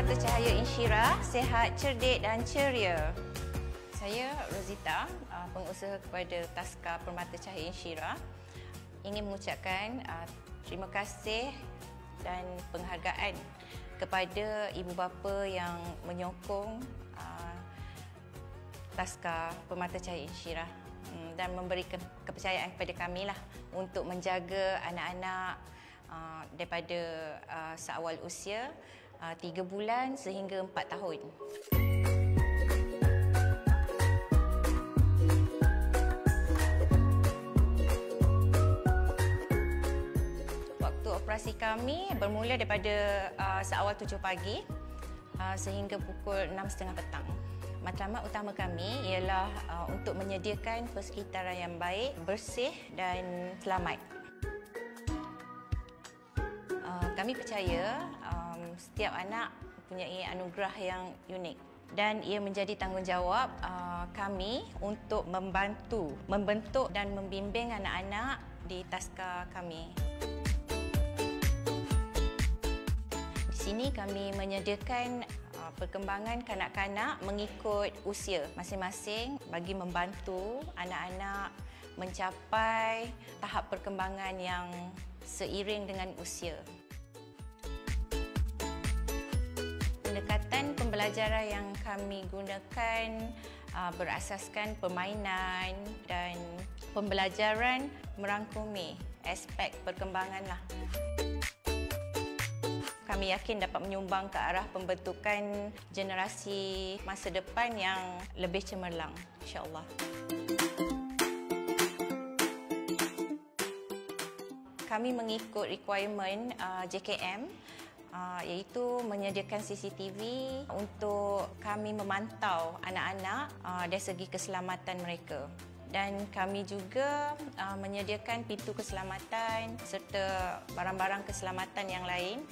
Permata Cahaya Insyirah, sihat, cerdik dan ceria. Saya Rozita, pengusaha kepada Taska Permata Cahaya Insyirah. Ingin mengucapkan terima kasih dan penghargaan kepada ibu bapa yang menyokong Taska Permata Cahaya Insyirah dan memberi kepercayaan kepada kami lah untuk menjaga anak-anak daripada seawal usia 3 bulan sehingga 4 tahun. Waktu operasi kami bermula daripada seawal 7 pagi sehingga pukul 6.30 petang. Matlamat utama kami ialah untuk menyediakan persekitaran yang baik, bersih dan selamat. Kami percaya setiap anak mempunyai anugerah yang unik dan ia menjadi tanggungjawab kami untuk membantu, membentuk dan membimbing anak-anak di Taska kami. Di sini kami menyediakan perkembangan kanak-kanak mengikut usia masing-masing bagi membantu anak-anak mencapai tahap perkembangan yang seiring dengan usia. Pendekatan pembelajaran yang kami gunakan berasaskan permainan dan pembelajaran merangkumi aspek perkembangan lah. Kami yakin dapat menyumbang ke arah pembentukan generasi masa depan yang lebih cemerlang, insya-Allah. Kami mengikut requirement JKM iaitu menyediakan CCTV untuk kami memantau anak-anak dari segi keselamatan mereka. Dan kami juga menyediakan pintu keselamatan serta barang-barang keselamatan yang lain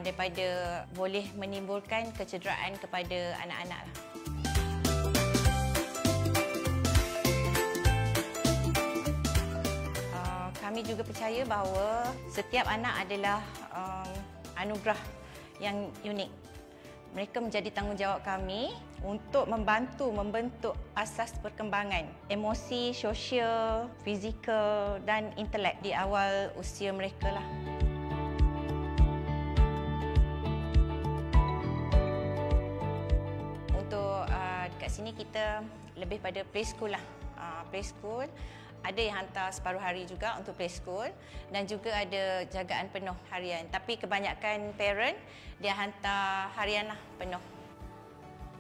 daripada boleh menimbulkan kecederaan kepada anak-anak. Kami juga percaya bahawa setiap anak adalah anugerah yang unik. Mereka menjadi tanggungjawab kami untuk membantu membentuk asas perkembangan emosi, sosial, fizikal dan intelek di awal usia mereka lah. Untuk dekat sini kita lebih pada preschool lah. Preschool ada yang hantar separuh hari juga untuk preschool dan juga ada jagaan penuh harian. Tapi kebanyakan parent dia hantar harian lah penuh.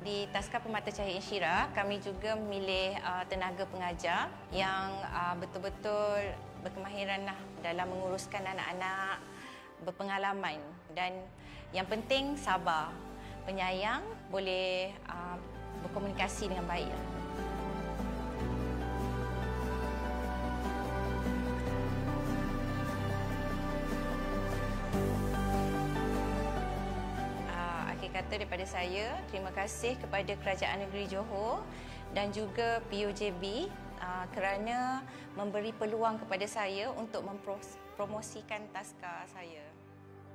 Di Taska Permata Cahaya Insyirah kami juga memilih tenaga pengajar yang betul-betul berkemahiran lah dalam menguruskan anak-anak, berpengalaman dan yang penting sabar, penyayang, boleh berkomunikasi dengan baik. Kata daripada saya, terima kasih kepada Kerajaan Negeri Johor dan juga PUJB kerana memberi peluang kepada saya untuk mempromosikan taska saya.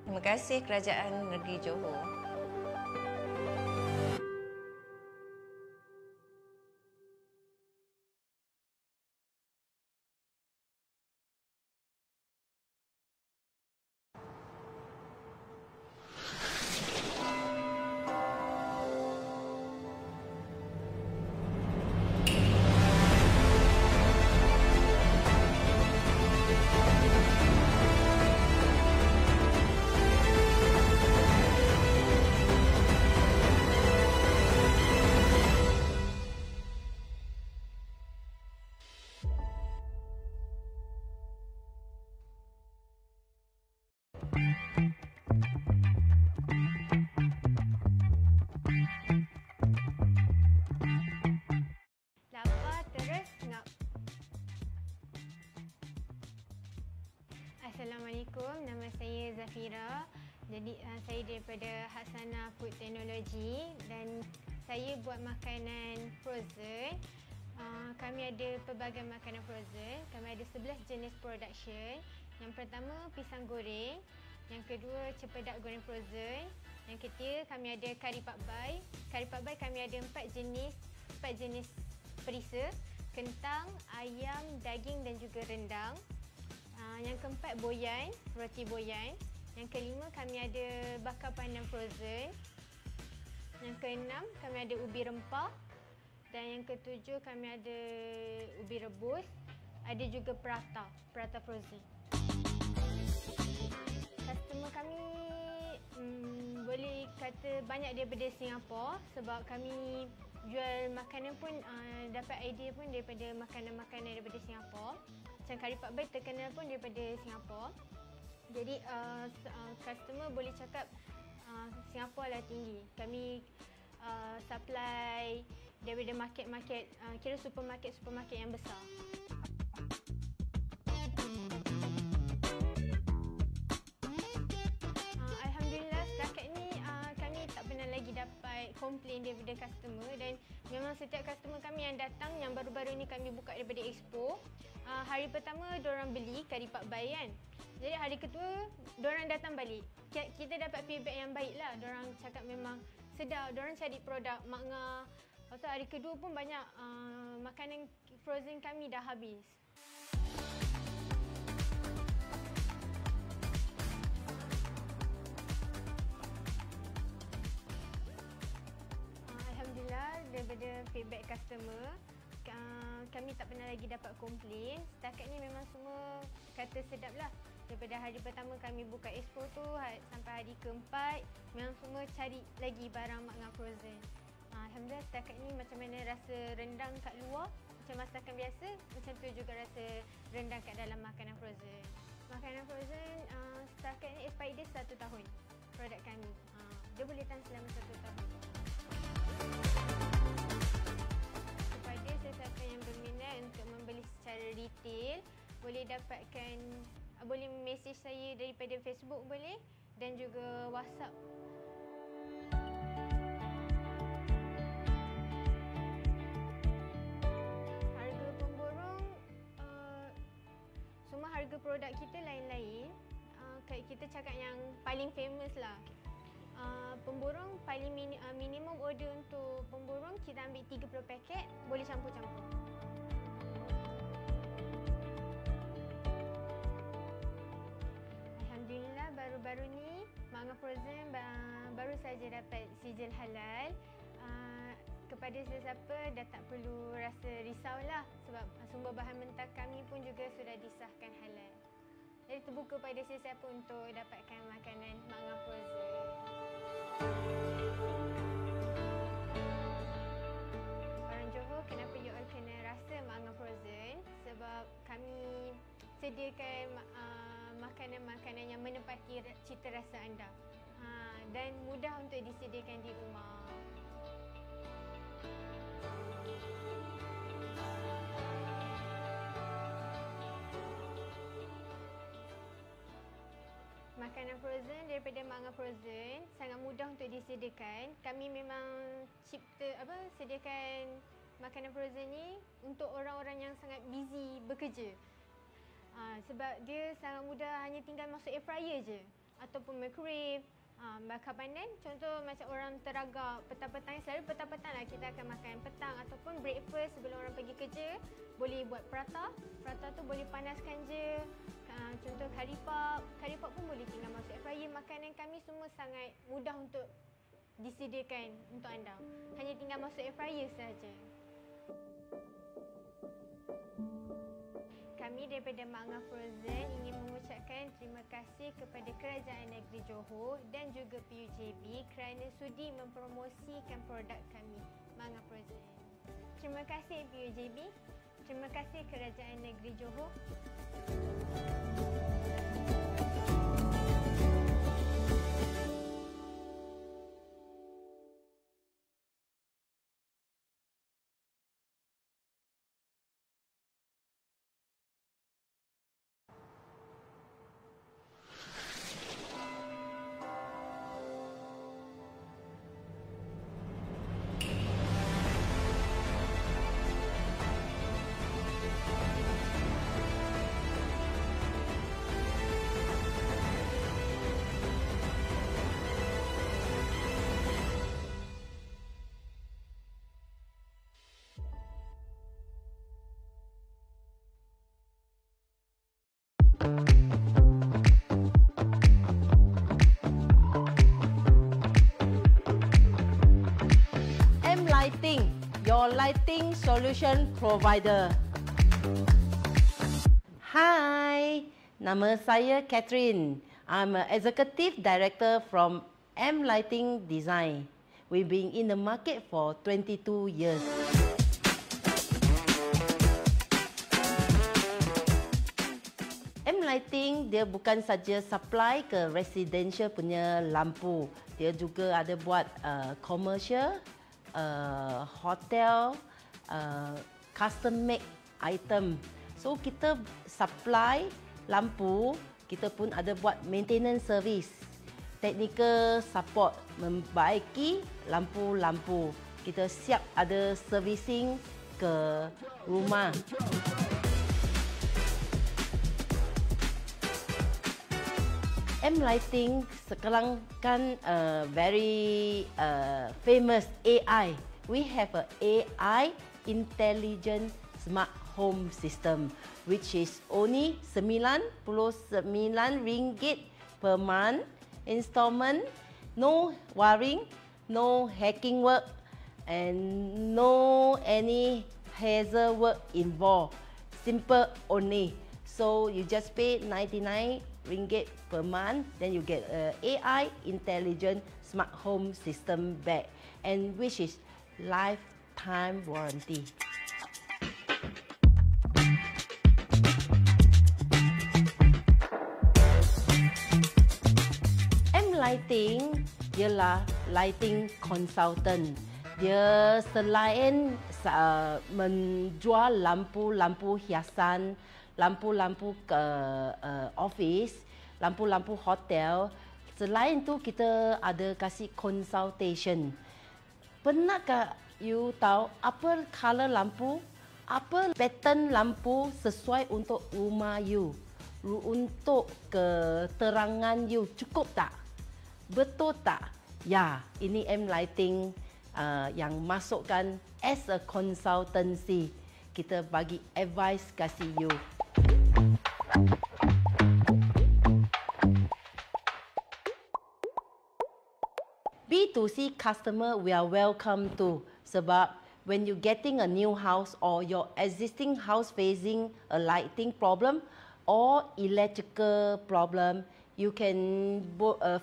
Terima kasih Kerajaan Negeri Johor. Lapar terus ngap. Assalamualaikum, nama saya Zafira. Jadi saya daripada Hasanah Food Technology dan saya buat makanan frozen. Kami ada pelbagai makanan frozen. Kami ada 11 jenis production. Yang pertama pisang goreng, yang kedua cempedak goreng frozen, Yang ketiga, kami ada kari pakbai. Kari pakbai kami ada 4 jenis perisa, kentang, ayam, daging dan juga rendang. Yang keempat, boyan, roti boyan. Yang kelima, kami ada bakar pandan frozen. Yang keenam, kami ada ubi rempah. Dan yang ketujuh, kami ada ubi rebus. Ada juga prata frozen. Customer kami boleh kata banyak daripada Singapura sebab kami jual makanan pun dapat idea pun daripada makanan-makanan daripada Singapura. Macam kari pakbai terkenal pun daripada Singapura. Jadi customer boleh cakap Singapura lah tinggi. Kami supply daripada market-market, kira supermarket yang besar. Dapat komplain daripada customer dan memang setiap customer kami yang datang, yang baru-baru ni kami buka daripada expo, hari pertama diorang beli kari pakbai kan. Jadi hari kedua diorang datang balik. Kita dapat feedback yang baik lah. Diorang cakap memang sedap, diorang cari produk makna. Lepas tu hari kedua pun banyak makanan frozen kami dah habis. Daripada feedback customer, kami tak pernah lagi dapat komplain. Setakat ni memang semua kata sedap lah. Daripada hari pertama kami buka expo tu sampai hari keempat, memang semua cari lagi barang Mak Frozen. Alhamdulillah setakat ni macam mana rasa rendang kat luar, macam masakan biasa, macam tu juga rasa rendang kat dalam makanan frozen. Makanan frozen setakat ni expiry dia 1 tahun produk kami. Dia boleh tahan selama 1 tahun. Siapa yang berminat untuk membeli secara retail boleh dapatkan, boleh message saya daripada Facebook boleh dan juga WhatsApp. Harga pemborong, semua harga produk kita lain-lain. Kita cakap yang paling famous lah. Pemborong paling minimum order untuk pemborong kita ambil 30 paket, boleh campur-campur. Alhamdulillah baru-baru ni Mak Frozen baru saja dapat sijil halal. Kepada sesiapa dah tak perlu rasa risaulah sebab sumber bahan mentah kami pun juga sudah disahkan halal. Jadi terbuka pada sesiapa untuk dapatkan makanan Mak Frozen. Orang Johor, kenapa you all kena rasa Mak Frozen? Sebab kami sediakan makanan-makanan yang menepati cita rasa anda dan mudah untuk disediakan di rumah. Makanan frozen daripada Mak Frozen sangat mudah untuk disediakan. Kami memang sediakan makanan frozen ni untuk orang-orang yang sangat busy bekerja. Sebab dia sangat mudah, hanya tinggal masuk air fryer je ataupun microwave. Bakar pandan, contoh macam orang teragak petang-petang, selalu petang-petang lah kita akan makan petang ataupun breakfast sebelum orang pergi kerja. Boleh buat prata tu boleh panaskan je. Contoh kari pap pun boleh tinggal masuk air fryer. Makanan kami semua sangat mudah untuk disediakan untuk anda. Hanya tinggal masuk air fryer sahaja. Kami daripada Mak Frozen ingin mengucapkan terima kasih kepada Kerajaan Negeri Johor dan juga PUJB kerana sudi mempromosikan produk kami, Mak Frozen. Terima kasih PUJB. Terima kasih Kerajaan Negeri Johor. Lighting, your lighting solution provider. Hi, nama saya Catherine. I'm an executive director from M Lighting Design. We've been in the market for 22 years. M Lighting dia bukan saja supply ke residential punya lampu, dia juga ada buat commercial, hotel, custom make item. So kita supply lampu, kita pun ada buat maintenance service, technical support, membaiki lampu-lampu. Kita siap ada servicing ke rumah. M Lighting sekarang kan very famous AI. We have a AI intelligent smart home system, which is only RM99 per month installment. No wiring, no hacking work, and no any hassle work involved. Simple only. So you just pay RM99 per month, then you get a AI intelligent smart home system back, and which is lifetime warranty. M Lighting ialah lighting consultant. Dia selain menjual lampu-lampu hiasan, lampu-lampu ke office, lampu-lampu hotel. Selain tu kita ada kasih consultation. Pernahkah you tahu apa color lampu, apa pattern lampu sesuai untuk rumah you, untuk keterangan you, cukup tak? Betul tak? Ya, ini M Lighting yang masukkan as a consultancy. Kita bagi advice kasih you. B2C customer we are welcome to, sebab when you getting a new house or your existing house facing a lighting problem or electrical problem, you can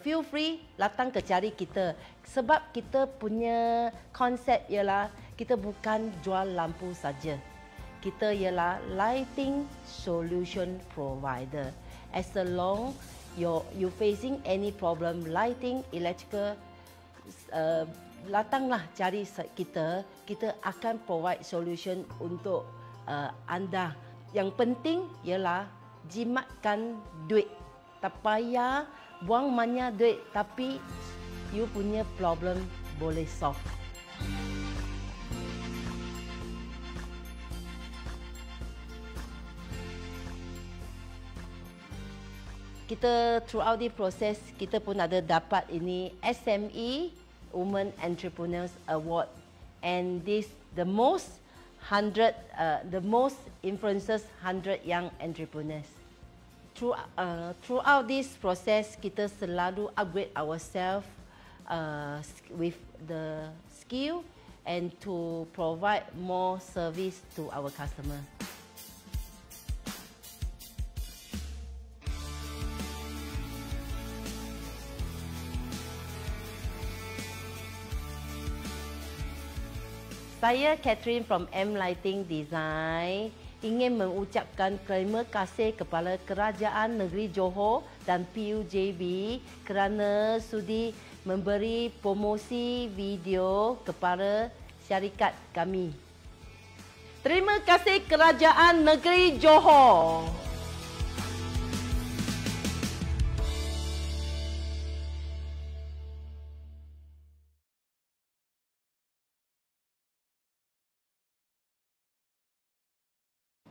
feel free datang ke cari kita, sebab kita punya konsep ialah kita bukan jual lampu saja. Kita ialah lighting solution provider. As long you facing any problem lighting, electrical, datanglah cari kita. Kita akan provide solution untuk anda. Yang penting ialah jimatkan duit. Tak payah buang banyak duit, tapi you punya problem boleh solve. Kita throughout the process, kita pun ada dapat ini SME Women Entrepreneurs Award, and this the most influences 100 young entrepreneurs. Throughout this process, kita selalu upgrade ourselves with the skill and to provide more service to our customer. Saya Catherine from M Lighting Design ingin mengucapkan terima kasih kepada Kerajaan Negeri Johor dan PUJB kerana sudi memberi promosi video kepada syarikat kami. Terima kasih Kerajaan Negeri Johor.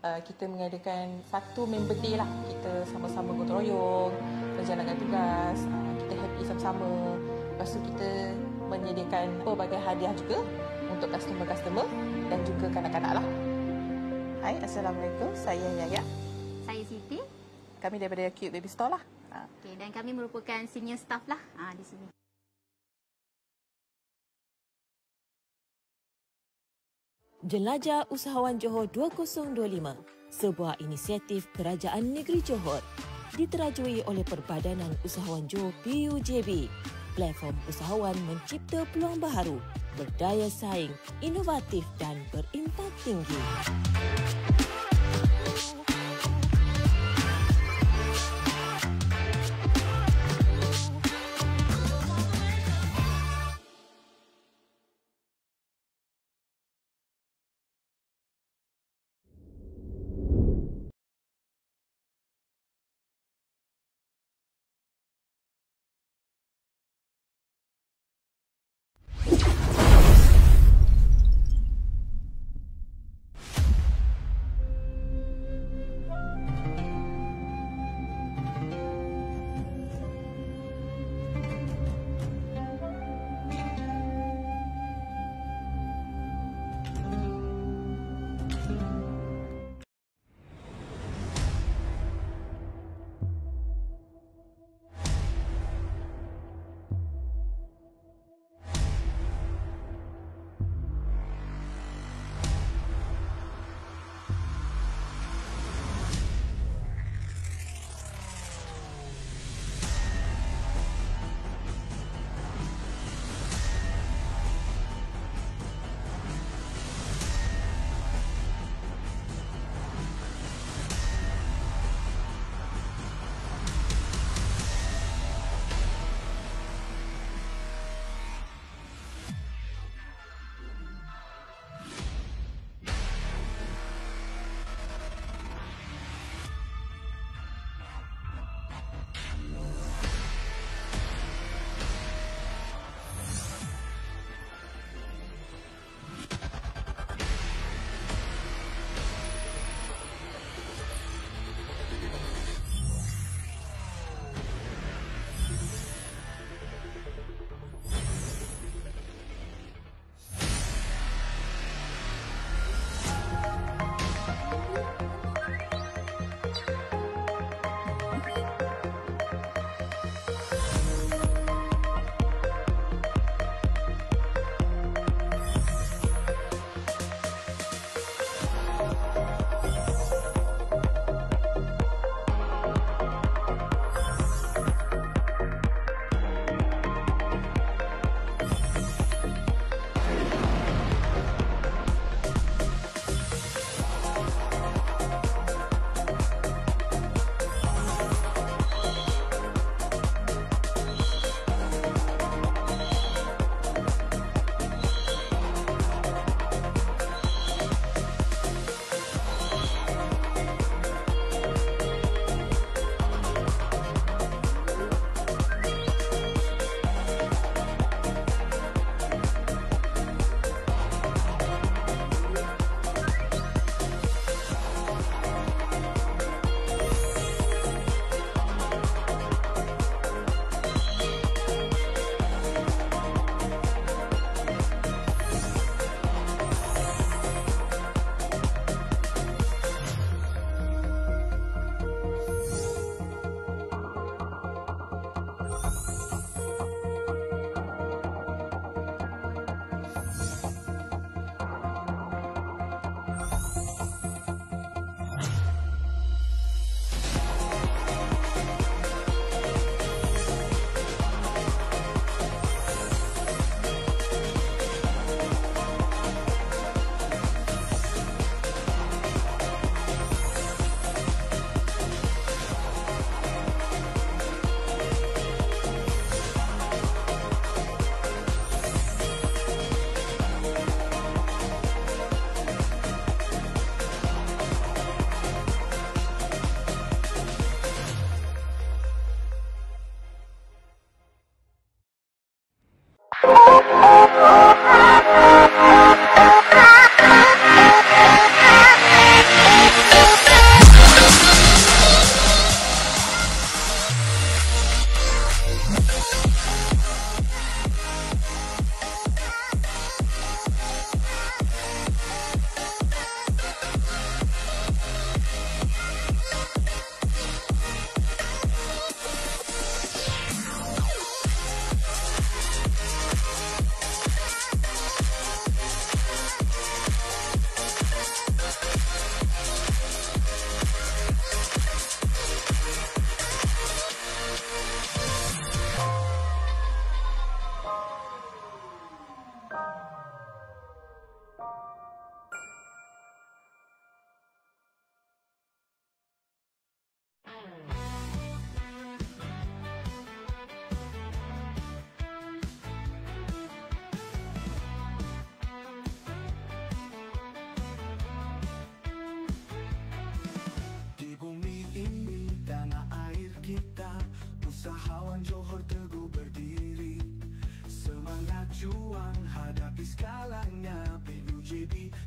Kita mengadakan satu member day lah. Kita sama-sama gotong royong, menjalankan tugas, kita happy sama-sama. Lepas tu kita menyediakan pelbagai hadiah juga untuk customer-customer dan juga kanak-kanak lah. Hai, Assalamualaikum. Saya Yaya. Saya Siti. Kami daripada Cute Baby Store lah. Okay, dan kami merupakan senior staff lah di sini. Jelajah Usahawan Johor 2025, sebuah inisiatif Kerajaan Negeri Johor, diterajui oleh Perbadanan Usahawan Johor PUJB. Platform usahawan mencipta peluang baharu, berdaya saing, inovatif dan berimpak tinggi.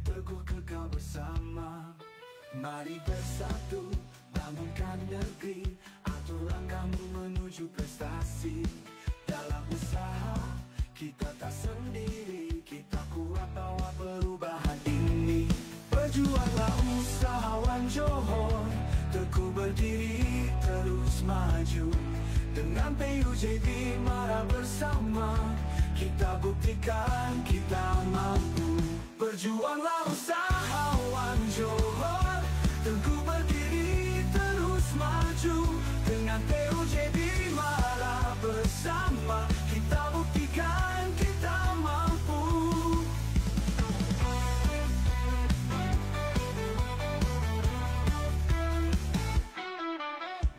teguh kekal bersama. Mari bersatu bangunkan negeri, atur langkahmu menuju prestasi. Dalam usaha kita tak sendiri, kita kuat bawa perubahan ini. Berjuanglah usahawan Johor, teguh berdiri terus maju. Dengan PUJB mara bersama, kita buktikan kita mampu. Berjuanglah usahawan Johor, teguh berdiri terus maju. Dengan PUJB mara bersama, kita buktikan kita mampu.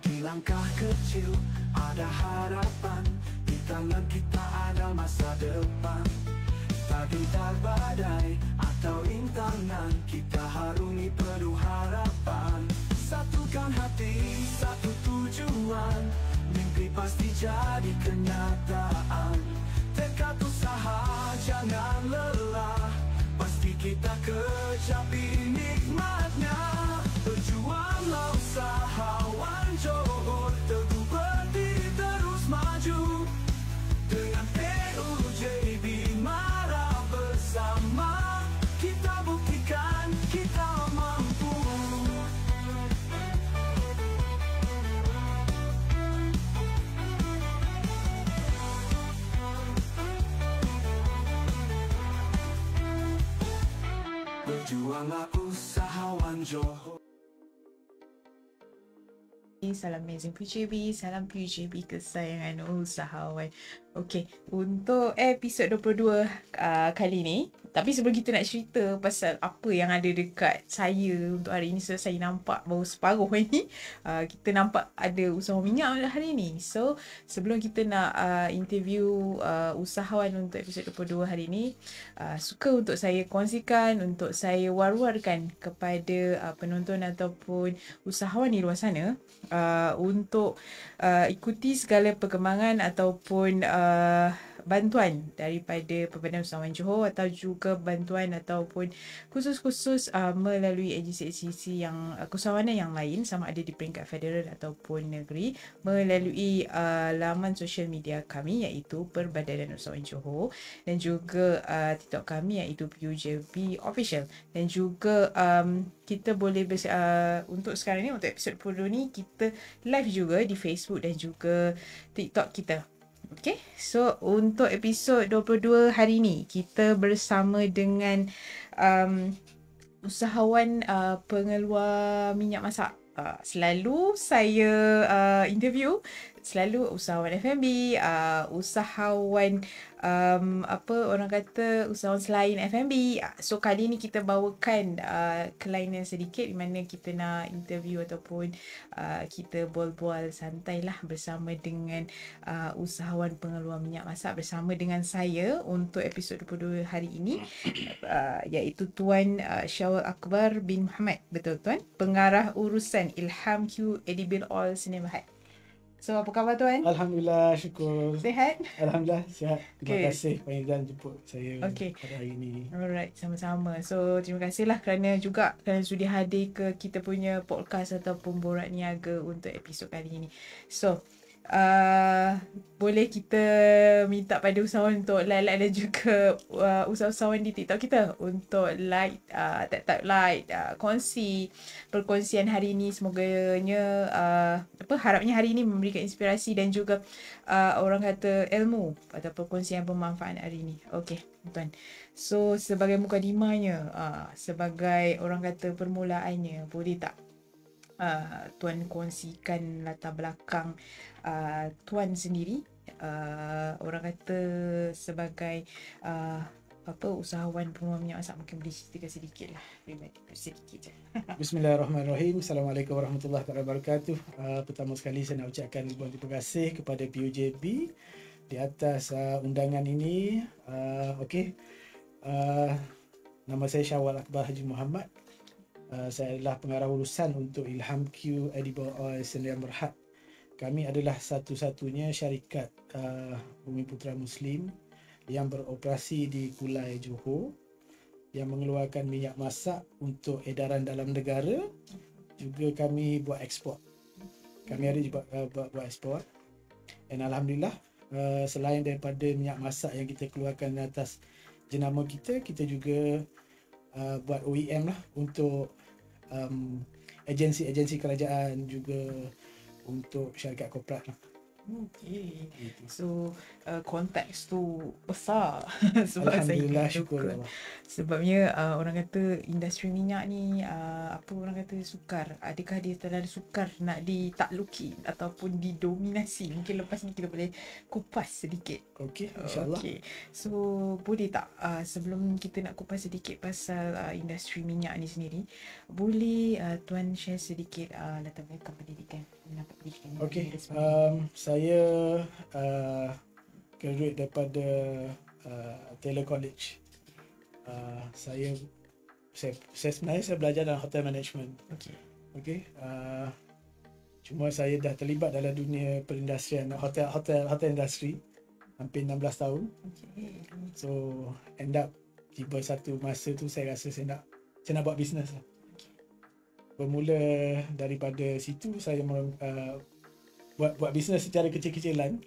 Di langkah kecil ada harapan, di tangan kita ada masa depan. Tak gentar badai atau intangan, kita harungi penuh harapan. Satukan hati, satu tujuan, mimpi pasti jadi kenyataan. Tekad usaha jangan lelah, pasti kita kecapi nikmatnya. Berjuanglah usahawan Johor, teguh berdiri terus maju. Dengan PUJB mara bersama, kita buktikan kita mampu. Berjuanglah usahawan Johor. Salam Amazing PUJB, salam PUJB kesayangan usahawan. Okey, untuk episod 22 kali ni, tapi sebelum kita nak cerita pasal apa yang ada dekat saya untuk hari ni, so saya nampak baru separuh ni, kita nampak ada usahawan minyak hari ni. So sebelum kita nak interview usahawan untuk episod 22 hari ni, suka untuk saya kongsikan, untuk saya war-warkan kepada penonton ataupun usahawan di luar sana, untuk ikuti segala perkembangan ataupun bantuan daripada Perbadanan Usahawan Johor, atau juga bantuan ataupun khusus-khusus melalui agensi-agensi yang keusahawanan yang lain, sama ada di peringkat federal ataupun negeri, melalui laman sosial media kami iaitu Perbadanan Usahawan Johor, dan juga TikTok kami iaitu PUJB Official, dan juga kita boleh untuk sekarang ni, untuk episod 10 ni, kita live juga di Facebook dan juga TikTok kita. Okay, so untuk episod 22 hari ni, kita bersama dengan usahawan pengeluar minyak masak. Selalu saya interview selalu usahawan F&B, usahawan orang kata usahawan selain F&B. So kali ni kita bawakan kelainan sedikit, di mana kita nak interview ataupun kita bual-bual santai lah bersama dengan usahawan pengeluar minyak masak bersama dengan saya untuk episod 22 hari ini, iaitu Tuan Syawal Akbar bin Muhammad. Betul Tuan? Pengarah urusan Ilham Q Edible Oil Senin Berhad. So apa khabar Tuan? Alhamdulillah, syukur. Sihat? Alhamdulillah, sihat. Terima Okay. kasih panggilan jemput saya pada hari ini. Alright, sama-sama. So terima kasihlah kerana sudi hadir ke kita punya podcast ataupun Borak Niaga untuk episod kali ini. So boleh kita minta pada usahawan untuk like dan juga usahawan di TikTok kita untuk like, tap like, kongsi perkongsian hari ini. Semoganya harapnya hari ini memberikan inspirasi dan juga orang kata ilmu atau perkongsian bermanfaat hari ini. Okey tuan. So sebagai mukadimahnya, sebagai orang kata permulaannya, boleh tak Tuan kongsikan latar belakang Tuan sendiri, orang kata sebagai usahawan pengeluar minyak masak. Mungkin boleh ceritakan sedikit lah, sedikit je. Bismillahirrahmanirrahim. Assalamualaikum warahmatullahi wabarakatuh. Pertama sekali saya nak ucapkan ribuan terima kasih kepada PUJB di atas undangan ini. Nama saya Syawal Akbar Haji Muhammad. Saya adalah pengarah urusan untuk Ilham Q Edible Oil Senin Berhad. Kami adalah satu-satunya syarikat Bumi Putra Muslim yang beroperasi di Kulai Johor. yang mengeluarkan minyak masak untuk edaran dalam negara. Juga kami buat ekspor. Kami ada juga buat ekspor. Dan alhamdulillah, selain daripada minyak masak yang kita keluarkan atas jenama kita, kita juga buat OEM lah untuk agensi-agensi kerajaan, juga untuk syarikat korporat lah. Okay. So konteks tu besar. Sebab Alhamdulillah, saya syukur suka. Allah. Sebabnya orang kata industri minyak ni apa orang kata sukar. Adakah dia terlalu sukar nak ditakluki ataupun didominasi? Mungkin lepas ni kita boleh kupas sedikit. Okey, insyaAllah. Okay. So boleh tak sebelum kita nak kupas sedikit pasal industri minyak ni sendiri, boleh Tuan share sedikit latar belakang pendidikan? Okey, saya graduate daripada Taylor College. Saya sebenarnya saya belajar dalam hotel management. Okey. Cuma saya dah terlibat dalam dunia perindustrian, hotel industri hampir 16 tahun. So end up tiba satu masa tu saya rasa saya nak buat bisnes lah. Bermula daripada situ saya buat bisnes secara kecil-kecilan.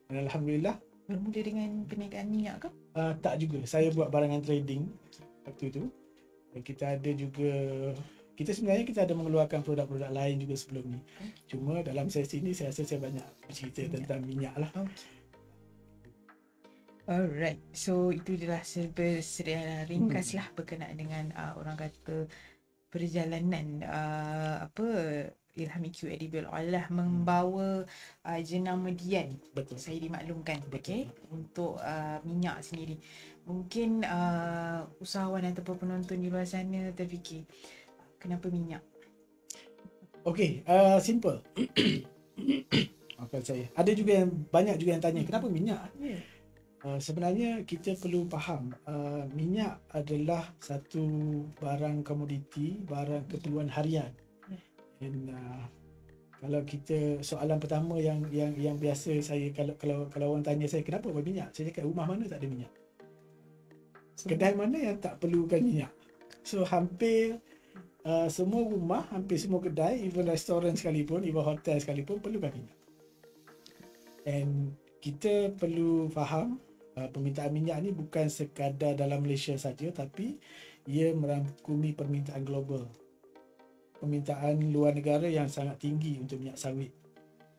Dan alhamdulillah. Bermula dengan perniagaan minyak ke? Tak juga. Saya buat barangan trading waktu tu. Dan kita ada juga, kita sebenarnya kita ada mengeluarkan produk-produk lain juga sebelum ni. Cuma dalam sesi ni saya rasa saya banyak bercerita tentang minyak lah. Alright. So itu adalah secara ringkas lah berkenaan dengan orang kata perjalanan Ilham EQ Edible Oil lah membawa jenama Dian. Betul. Saya dimaklumkan, okey, untuk minyak sendiri. Mungkin usahawan ataupun penonton di luar sana terfikir, kenapa minyak? Okey, simple. Maafkan saya. Ada juga banyak juga yang tanya, kenapa minyak? Sebenarnya kita perlu faham minyak adalah satu barang komoditi, barang keperluan harian. Dan kalau kita soalan pertama yang biasa saya kalau orang tanya saya kenapa buat minyak, saya cakap rumah mana tak ada minyak, kedai mana yang tak perlukan minyak. So hampir semua rumah, hampir semua kedai, even restoran sekalipun, even hotel sekalipun perlukan minyak. And kita perlu faham permintaan minyak ni bukan sekadar dalam Malaysia saja, tapi ia merangkumi permintaan global. Permintaan luar negara yang sangat tinggi untuk minyak sawit.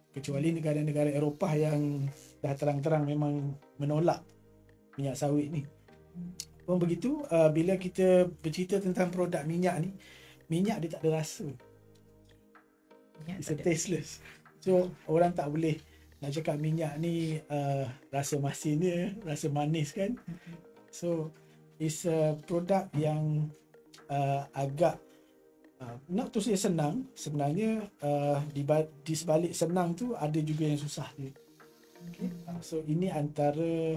Kecuali negara-negara Eropah yang dah terang-terang memang menolak minyak sawit ni. Pun begitu, bila kita bercerita tentang produk minyak ni, minyak dia tak ada rasa. It's tasteless. So orang tak boleh nak cakap minyak ni rasa masin dia, rasa manis kan. So it's a produk yang agak nak tu saya senang. Sebenarnya di sebalik senang tu ada juga yang susah dia. Okay. So ini antara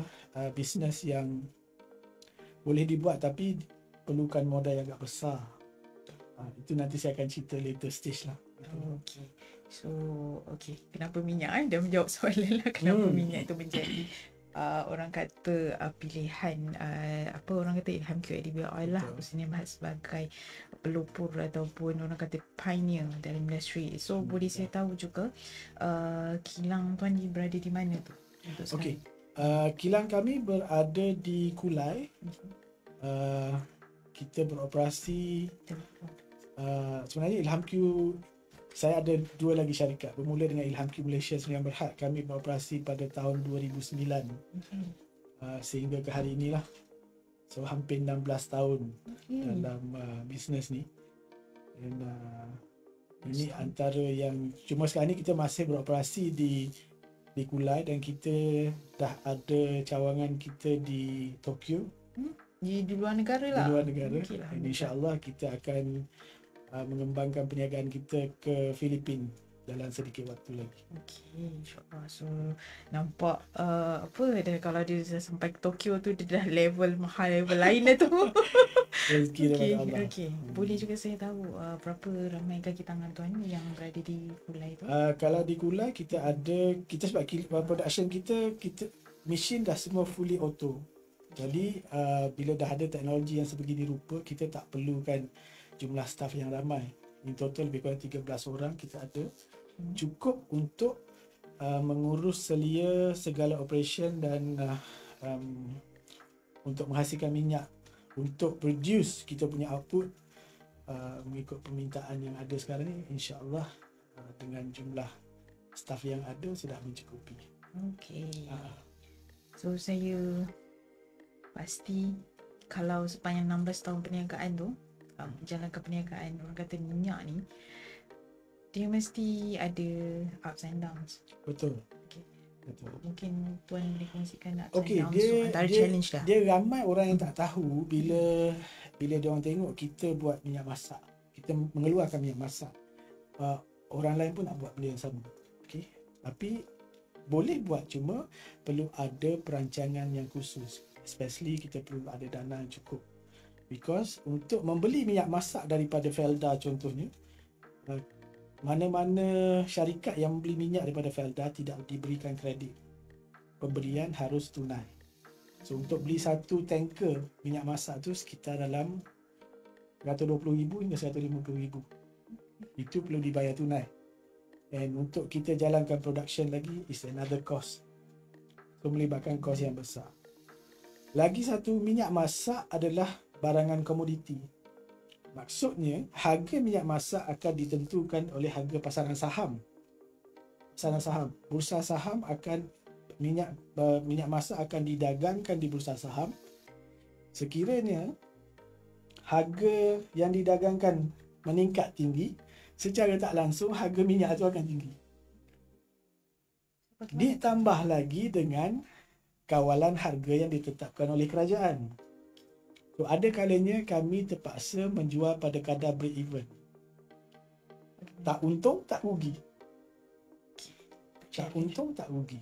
bisnes yang boleh dibuat tapi perlukan modal yang agak besar. Itu nanti saya akan cerita later stage lah. Okay. So, okay. Kenapa minyak? Dah menjawab soalan lah. Kenapa minyak itu menjadi orang kata pilihan orang kata Ilham EQ Edible Oil lah. Khususnya sebagai pelopor ataupun orang kata pioneer dalam industri. So, boleh saya tahu juga kilang tuan ni berada di mana tu? Okay. Kilang kami berada di Kulai. Kita beroperasi sebenarnya Ilham Q, saya ada dua lagi syarikat. Bermula dengan Ilham Q Malaysia Sdn Bhd. Kami beroperasi pada tahun 2009 sehingga ke hari inilah. So hampir 16 tahun dalam bisnes ni. Dan ini antara yang, cuma sekarang ni kita masih beroperasi di Kulai dan kita dah ada cawangan kita di Tokyo. Di luar negara lah. Di luar negara. Okay lah, InsyaAllah kita akan mengembangkan perniagaan kita ke Filipina dalam sedikit waktu lagi. Okay, insyaAllah. So nampak kalau dia dah sampai ke Tokyo tu dia dah level mahal, level lain dah tu. Rezeki daripada Allah. Okay. Boleh juga saya tahu berapa ramai kaki tangan tuan yang berada di Kulai tu? Kalau di Kulai kita sebab production kita mesin dah semua fully auto. Jadi bila dah ada teknologi yang sebegini rupa, kita tak perlukan jumlah staff yang ramai. In total lebih kurang 13 orang kita ada. Cukup untuk mengurus selia segala operation dan untuk menghasilkan minyak. Untuk produce kita punya output mengikut permintaan yang ada sekarang ni, insya-Allah dengan jumlah staff yang ada sudah mencukupi. Okey. So saya pasti kalau sepanjang 16 tahun perniagaan tu, menjalankan perniagaan, orang kata minyak ni, dia mesti ada ups and downs. Betul. Okay. Betul. Mungkin Tuan boleh kongsikan ups Okey, and downs tu antara challenge dah. Dia ramai orang yang tak tahu bila dia orang tengok kita buat minyak masak, kita mengeluarkan minyak masak. Orang lain pun nak buat benda yang sama. Okey. Tapi boleh buat, cuma perlu ada perancangan yang khusus. Especially kita perlu ada dana yang cukup. Because untuk membeli minyak masak daripada Felda contohnya, mana-mana syarikat yang membeli minyak daripada Felda tidak diberikan kredit. Pembelian harus tunai. So untuk beli satu tanker minyak masak tu sekitar dalam RM120,000 hingga RM150,000. Itu perlu dibayar tunai. And untuk kita jalankan production lagi is another cost. So melibatkan kos yang besar. Lagi satu, minyak masak adalah barangan komoditi. Maksudnya harga minyak masak akan ditentukan oleh harga pasaran saham. Pasaran saham, bursa saham akan minyak masak akan didagangkan di bursa saham. Sekiranya harga yang didagangkan meningkat tinggi, secara tak langsung harga minyak itu akan tinggi. Ditambah lagi dengan kawalan harga yang ditetapkan oleh kerajaan. So ada kalanya kami terpaksa menjual pada kadar break even. Tak untung, tak rugi. Tak untung, tak rugi.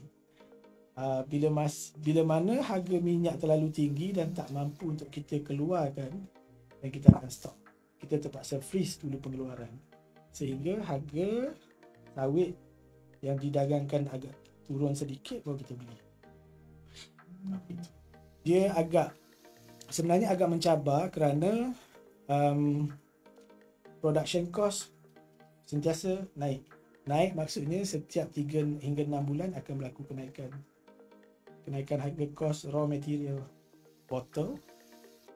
Bila mana harga minyak terlalu tinggi dan tak mampu untuk kita keluarkan, dan kita akan stop. Kita terpaksa freeze dulu pengeluaran. Sehingga harga sawit yang didagangkan agak turun sedikit baru kita beli. Dia sebenarnya agak mencabar kerana production cost sentiasa naik. Naik maksudnya setiap 3 hingga 6 bulan akan berlaku kenaikan harga kos raw material, bottle,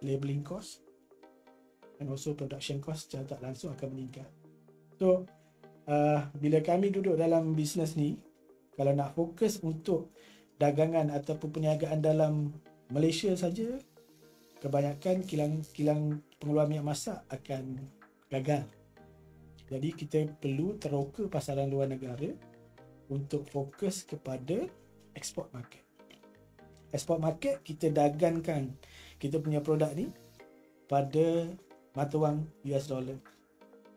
labeling cost, and also production cost secara tak langsung akan meningkat. So bila kami duduk dalam bisnes ni, kalau nak fokus untuk dagangan ataupun perniagaan dalam Malaysia saja, kebanyakan kilang pengeluar minyak masak akan gagal. Jadi kita perlu teroka pasaran luar negara untuk fokus kepada export market. Export market kita dagangkan kita punya produk ni pada mata wang US dollar.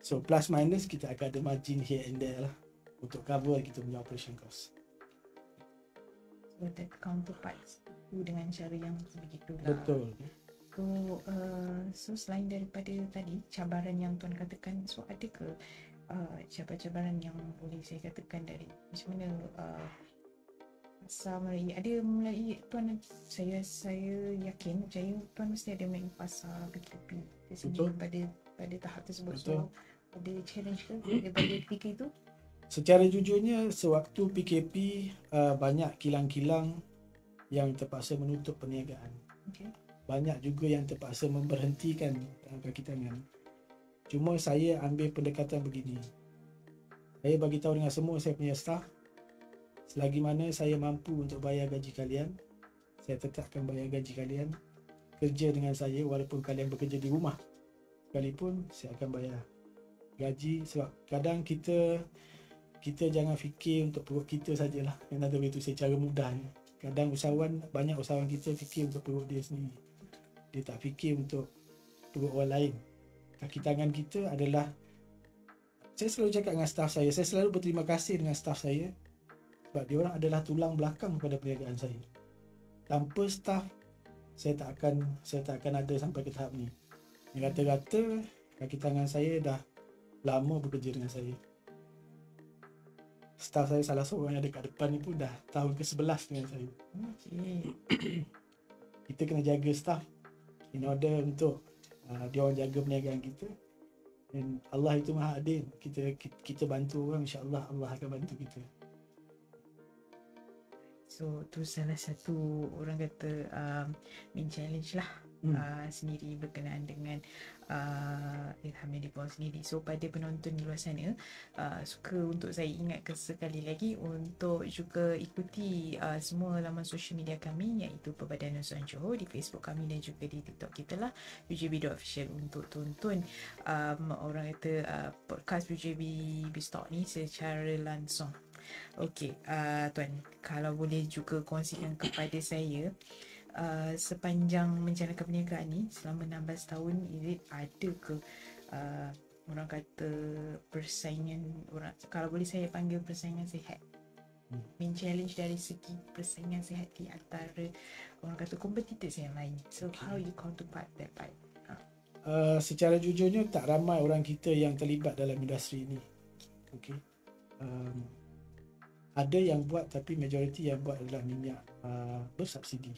So plus minus kita akan ada margin here and there lah untuk cover kita punya operation cost. So that counterparts dengan cara yang begitu lah. Betul. So selain daripada tadi cabaran yang Tuan katakan, so ada ke cabaran-cabaran yang boleh saya katakan dari macam mana pasar Melayu, ada mulai Tuan, saya yakin percaya Tuan mesti ada main pasar PKP di sini pada tahap tersebut. Betul. So ada challenge ke daripada ketika itu? Secara jujurnya sewaktu PKP banyak kilang-kilang yang terpaksa menutup perniagaan. Okay. Banyak juga yang terpaksa memberhentikan kaki tangan. Cuma saya ambil pendekatan begini. Saya bagi tahu dengan semua saya punya staff, selagi mana saya mampu untuk bayar gaji kalian, saya tetapkan bayar gaji kalian. Kerja dengan saya walaupun kalian bekerja di rumah sekalipun, saya akan bayar gaji. Sebab kadang kita jangan fikir untuk perut kita sajalah. Yang ada itu secara mudahnya. Kadang banyak usahawan kita fikir untuk perut dia sendiri. Dia tak fikir untuk perut orang lain. Kaki tangan kita adalah, saya selalu cakap dengan staff saya selalu berterima kasih dengan staff saya sebab diorang adalah tulang belakang pada perniagaan saya. Tanpa staff saya tak akan ada sampai ke tahap ni. Rata-rata kaki tangan saya dah lama bekerja dengan saya. Staff saya salah seorang yang ada kat depan ni pun dah tahun ke-11 dengan saya. Okay. kita kena jaga staff in order untuk dia orang jaga perniagaan kita. Dan Allah itu Maha Adil. Kita bantu orang, insya-Allah Allah akan bantu kita. So tu salah satu orang kata main challenge lah sendiri berkenaan dengan ilham yang dibawa sendiri. So pada penonton di luar sana, suka untuk saya ingatkan sekali lagi untuk juga ikuti semua laman sosial media kami, iaitu Perbadanan Usahawan Johor, di Facebook kami dan juga di TikTok kita lah, PUJB.official, untuk tonton orang kata podcast PUJB Biztalk ni secara langsung. Okey, Tuan, kalau boleh juga kongsikan kepada saya, sepanjang menjalankan perniagaan ni selama 16 tahun, ada ke orang kata persaingan, kalau boleh saya panggil persaingan sihat, main challenge dari segi persaingan sihat di antara orang kata competitors yang lain. So how you counterpart that part? Secara jujurnya tak ramai orang kita yang terlibat dalam industri ini. Okey. Ada yang buat, tapi majoriti yang buat adalah minyak bersubsidi.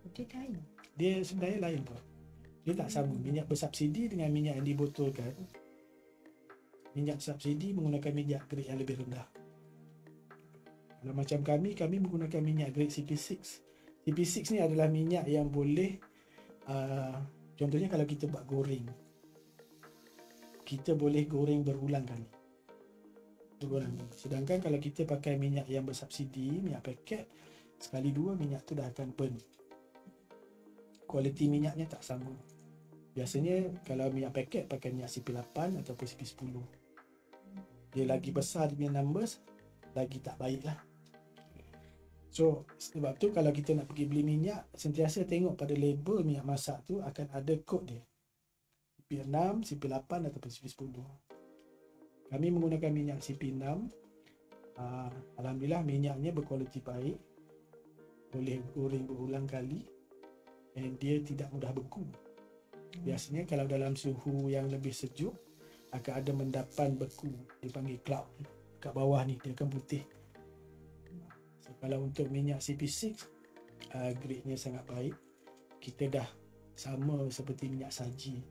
Dia lain. Dia sebenarnya lain pun. Dia tak sama. Minyak bersubsidi dengan minyak yang dibotolkan. Minyak subsidi menggunakan minyak grade yang lebih rendah. Kalau macam kami menggunakan minyak grade CP6. CP6 ni adalah minyak yang boleh contohnya kalau kita buat goreng, kita boleh goreng berulang kali. Sedangkan kalau kita pakai minyak yang bersubsidi, minyak paket, sekali dua minyak tu dah akan burn. Kualiti minyaknya tak sama. Biasanya kalau minyak paket pakai minyak CP8 ataupun CP10. Dia lagi besar dia punya numbers, lagi tak baik lah. So sebab tu kalau kita nak pergi beli minyak, sentiasa tengok pada label minyak masak tu akan ada kod dia, CP6, CP8 ataupun CP10. Kami menggunakan minyak CP6. Alhamdulillah minyaknya berkualiti baik, boleh goreng berulang kali, dan dia tidak mudah beku. Biasanya kalau dalam suhu yang lebih sejuk akan ada mendapan beku, dipanggil cloud. Kat bawah ni dia akan putih. So, kalau untuk minyak CP6, grade-nya sangat baik. Kita dah sama seperti minyak saji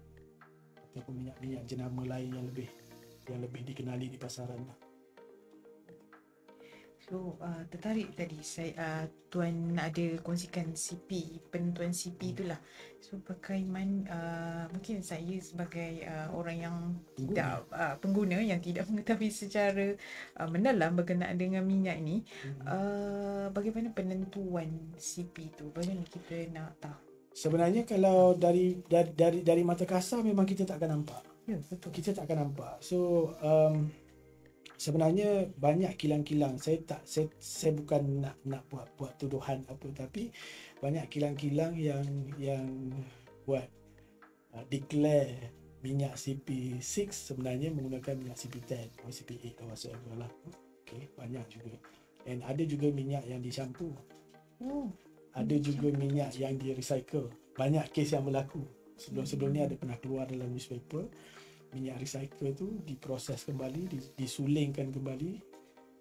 ataupun minyak-minyak jenama lain yang lebih dikenali di pasaran lah. So tertarik tadi saya Tuan ada kongsikan CP, penentuan CP itulah. So bagaimana mungkin saya sebagai orang yang tidak pengguna yang tidak mengetahui secara mendalam berkenaan dengan minyak ni, bagaimana penentuan CP tu? Bagaimana kita nak tahu? Sebenarnya kalau dari mata kasar memang kita tak akan nampak. Ya, betul. Kita tak akan nampak. So sebenarnya banyak kilang-kilang. Saya bukan nak buat tuduhan apa, tapi banyak kilang-kilang yang buat declare minyak CP6 sebenarnya menggunakan minyak CP10 atau CP8 atau whatever lah. Okay, banyak juga. And ada juga minyak yang dicampur. Ada juga minyak yang di recycle. Banyak kes yang berlaku. Sebelum ni ada pernah keluar dalam newspaper, minyak recycle tu diproses kembali, disulingkan kembali.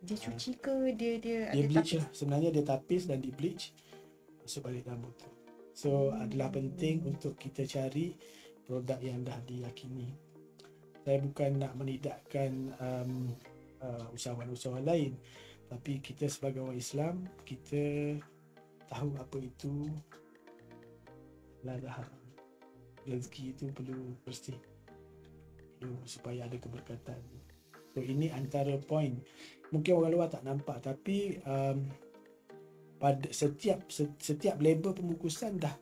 Dia cuci ke dia bleach lah. Sebenarnya dia tapis dan di bleach, masuk balik dalam botol. So adalah penting untuk kita cari produk yang dah diyakini. Saya bukan nak menidakkan usahawan-usahawan lain, tapi kita sebagai orang Islam, kita tahu apa itu halal dan haram. Rezeki itu perlu bersih, supaya ada keberkatan. So ini antara poin. Mungkin orang luar tak nampak, tapi pada setiap label pembungkusan dah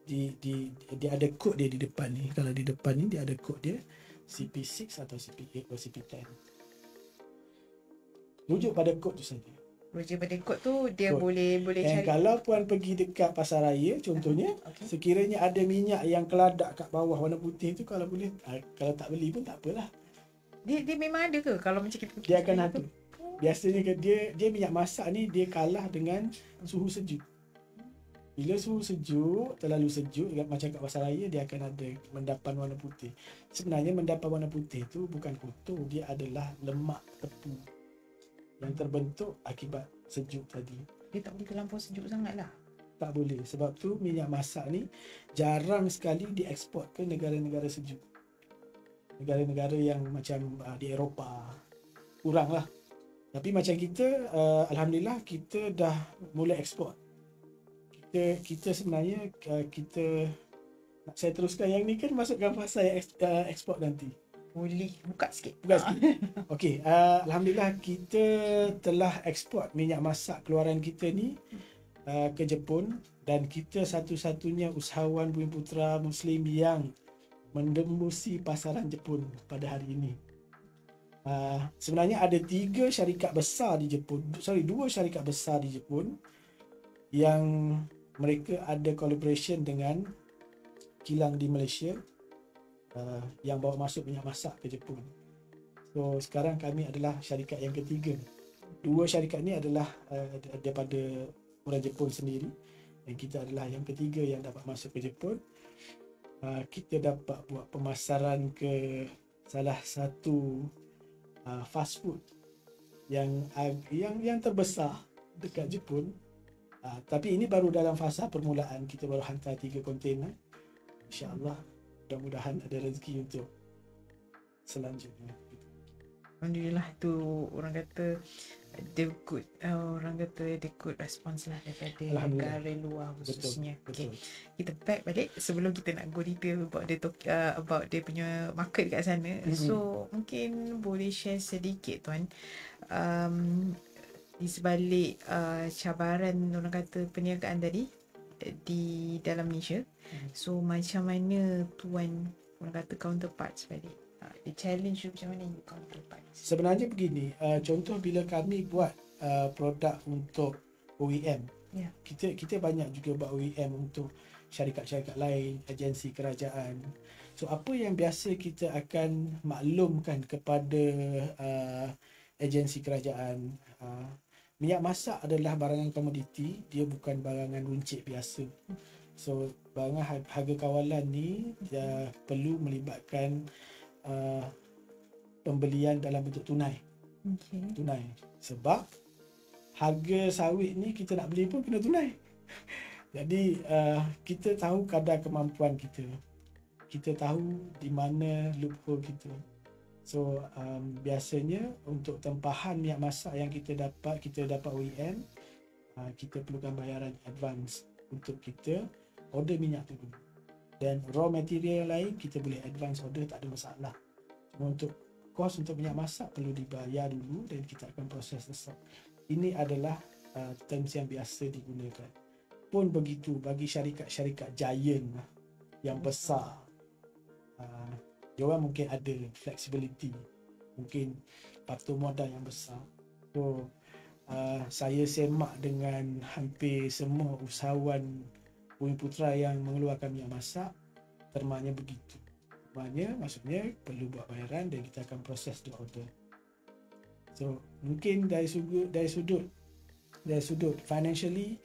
dia ada kod dia di depan ni. Kalau di depan ni dia ada kod dia, CP6 atau CP8 atau CP10. Rujuk pada kod tu saja. Rujuk pada kod tu dia boleh cari. Kalau puan pergi dekat pasar raya contohnya, sekiranya ada minyak yang keladak kat bawah warna putih tu, kalau boleh, kalau tak beli pun tak apalah. Dia memang ada ke kalau macam kita dia akan ada. Biasanya dia minyak masak ni dia kalah dengan suhu sejuk. Bila suhu sejuk, terlalu sejuk macam kat pasar raya, dia akan ada mendapan warna putih. Sebenarnya mendapan warna putih tu bukan kotor, dia adalah lemak tepu yang terbentuk akibat sejuk tadi. Dia tak boleh terlampau sejuk sangat lah. Tak boleh. Sebab tu minyak masak ni jarang sekali dieksport ke negara-negara sejuk. Negara-negara yang macam di Eropah. Kurang lah. Tapi macam kita, Alhamdulillah kita dah mula ekspor. Kita sebenarnya, saya teruskan yang ni kan masukkan fasa yang ekspor nanti. Boleh buka sikit. Okey, Alhamdulillah kita telah ekspor minyak masak keluaran kita ni ke Jepun, dan kita satu-satunya usahawan Bumiputera Muslim yang menembus pasaran Jepun pada hari ini. Sebenarnya ada 2 syarikat besar di Jepun yang mereka ada collaboration dengan kilang di Malaysia yang bawa masuk minyak masak ke Jepun. So sekarang kami adalah syarikat yang ketiga. 2 syarikat ni adalah daripada orang Jepun sendiri, dan kita adalah yang ketiga yang dapat masuk ke Jepun. Kita dapat buat pemasaran ke salah satu fast food yang terbesar dekat Jepun. Tapi ini baru dalam fasa permulaan. Kita baru hantar 3 kontainer. InsyaAllah mudah-mudahan ada rezeki untuk selanjutnya. Alhamdulillah, tu orang kata dia good, response lah daripada negara luar khususnya. Betul. Kita back balik sebelum kita nak go detail about dia punya market kat sana. So mungkin boleh share sedikit tuan, di sebalik cabaran orang kata perniagaan tadi di dalam Malaysia. So macam mana tuan orang kata counterparts balik? The challenge tu macam mana you counterparts? Sebenarnya begini, contoh bila kami buat produk untuk OEM, kita banyak juga buat OEM untuk syarikat-syarikat lain, agensi kerajaan. So apa yang biasa kita akan maklumkan kepada agensi kerajaan, minyak masak adalah barangan komoditi, dia bukan barangan runcit biasa. So barangan harga kawalan ni perlu melibatkan pembelian dalam bentuk tunai. Tunai. Sebab harga sawit ni kita nak beli pun kena tunai. Jadi kita tahu kadar kemampuan kita. Kita tahu di mana loophole kita. So biasanya untuk tempahan minyak masak yang kita dapat OEM, kita perlukan bayaran advance untuk kita order minyak tu dulu. Dan raw material lain kita boleh advance order, tak ada masalah. Cuma untuk kos untuk minyak masak perlu dibayar dulu dan kita akan proses stock. Ini adalah terms yang biasa digunakan. Pun begitu bagi syarikat-syarikat giant yang besar. Diorang mungkin ada flexibility, mungkin patur modal yang besar. So saya semak dengan hampir semua usahawan Bumiputera yang mengeluarkan minyak masak, termaknya begitu. Maksudnya perlu buat bayaran dan kita akan proses the order. So mungkin dari sudut financially,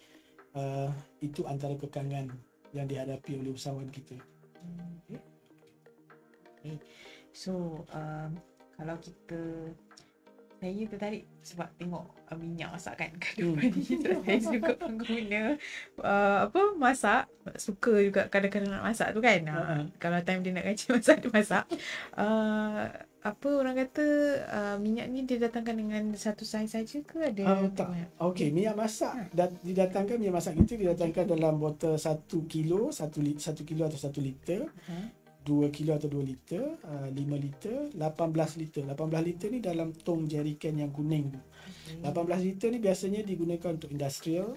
itu antara kekangan yang dihadapi oleh usahawan kita. So kalau saya tertarik sebab tengok minyak masak kan saya juga pengguna masak, suka juga kadang-kadang nak masak tu kan. Kalau time dia nak kaji masak, dia masak. Orang kata minyak ni didatangkan dengan satu saiz saja ke ada? Tak. Okey, minyak masak minyak masak kita didatangkan dalam botol 1 kilo, 1 kilo atau 1 liter. 2 kilo atau 2 liter, 5 liter, 18 liter. 18 liter ni dalam tong jerrycan yang kuning tu. 18 liter ni biasanya digunakan untuk industrial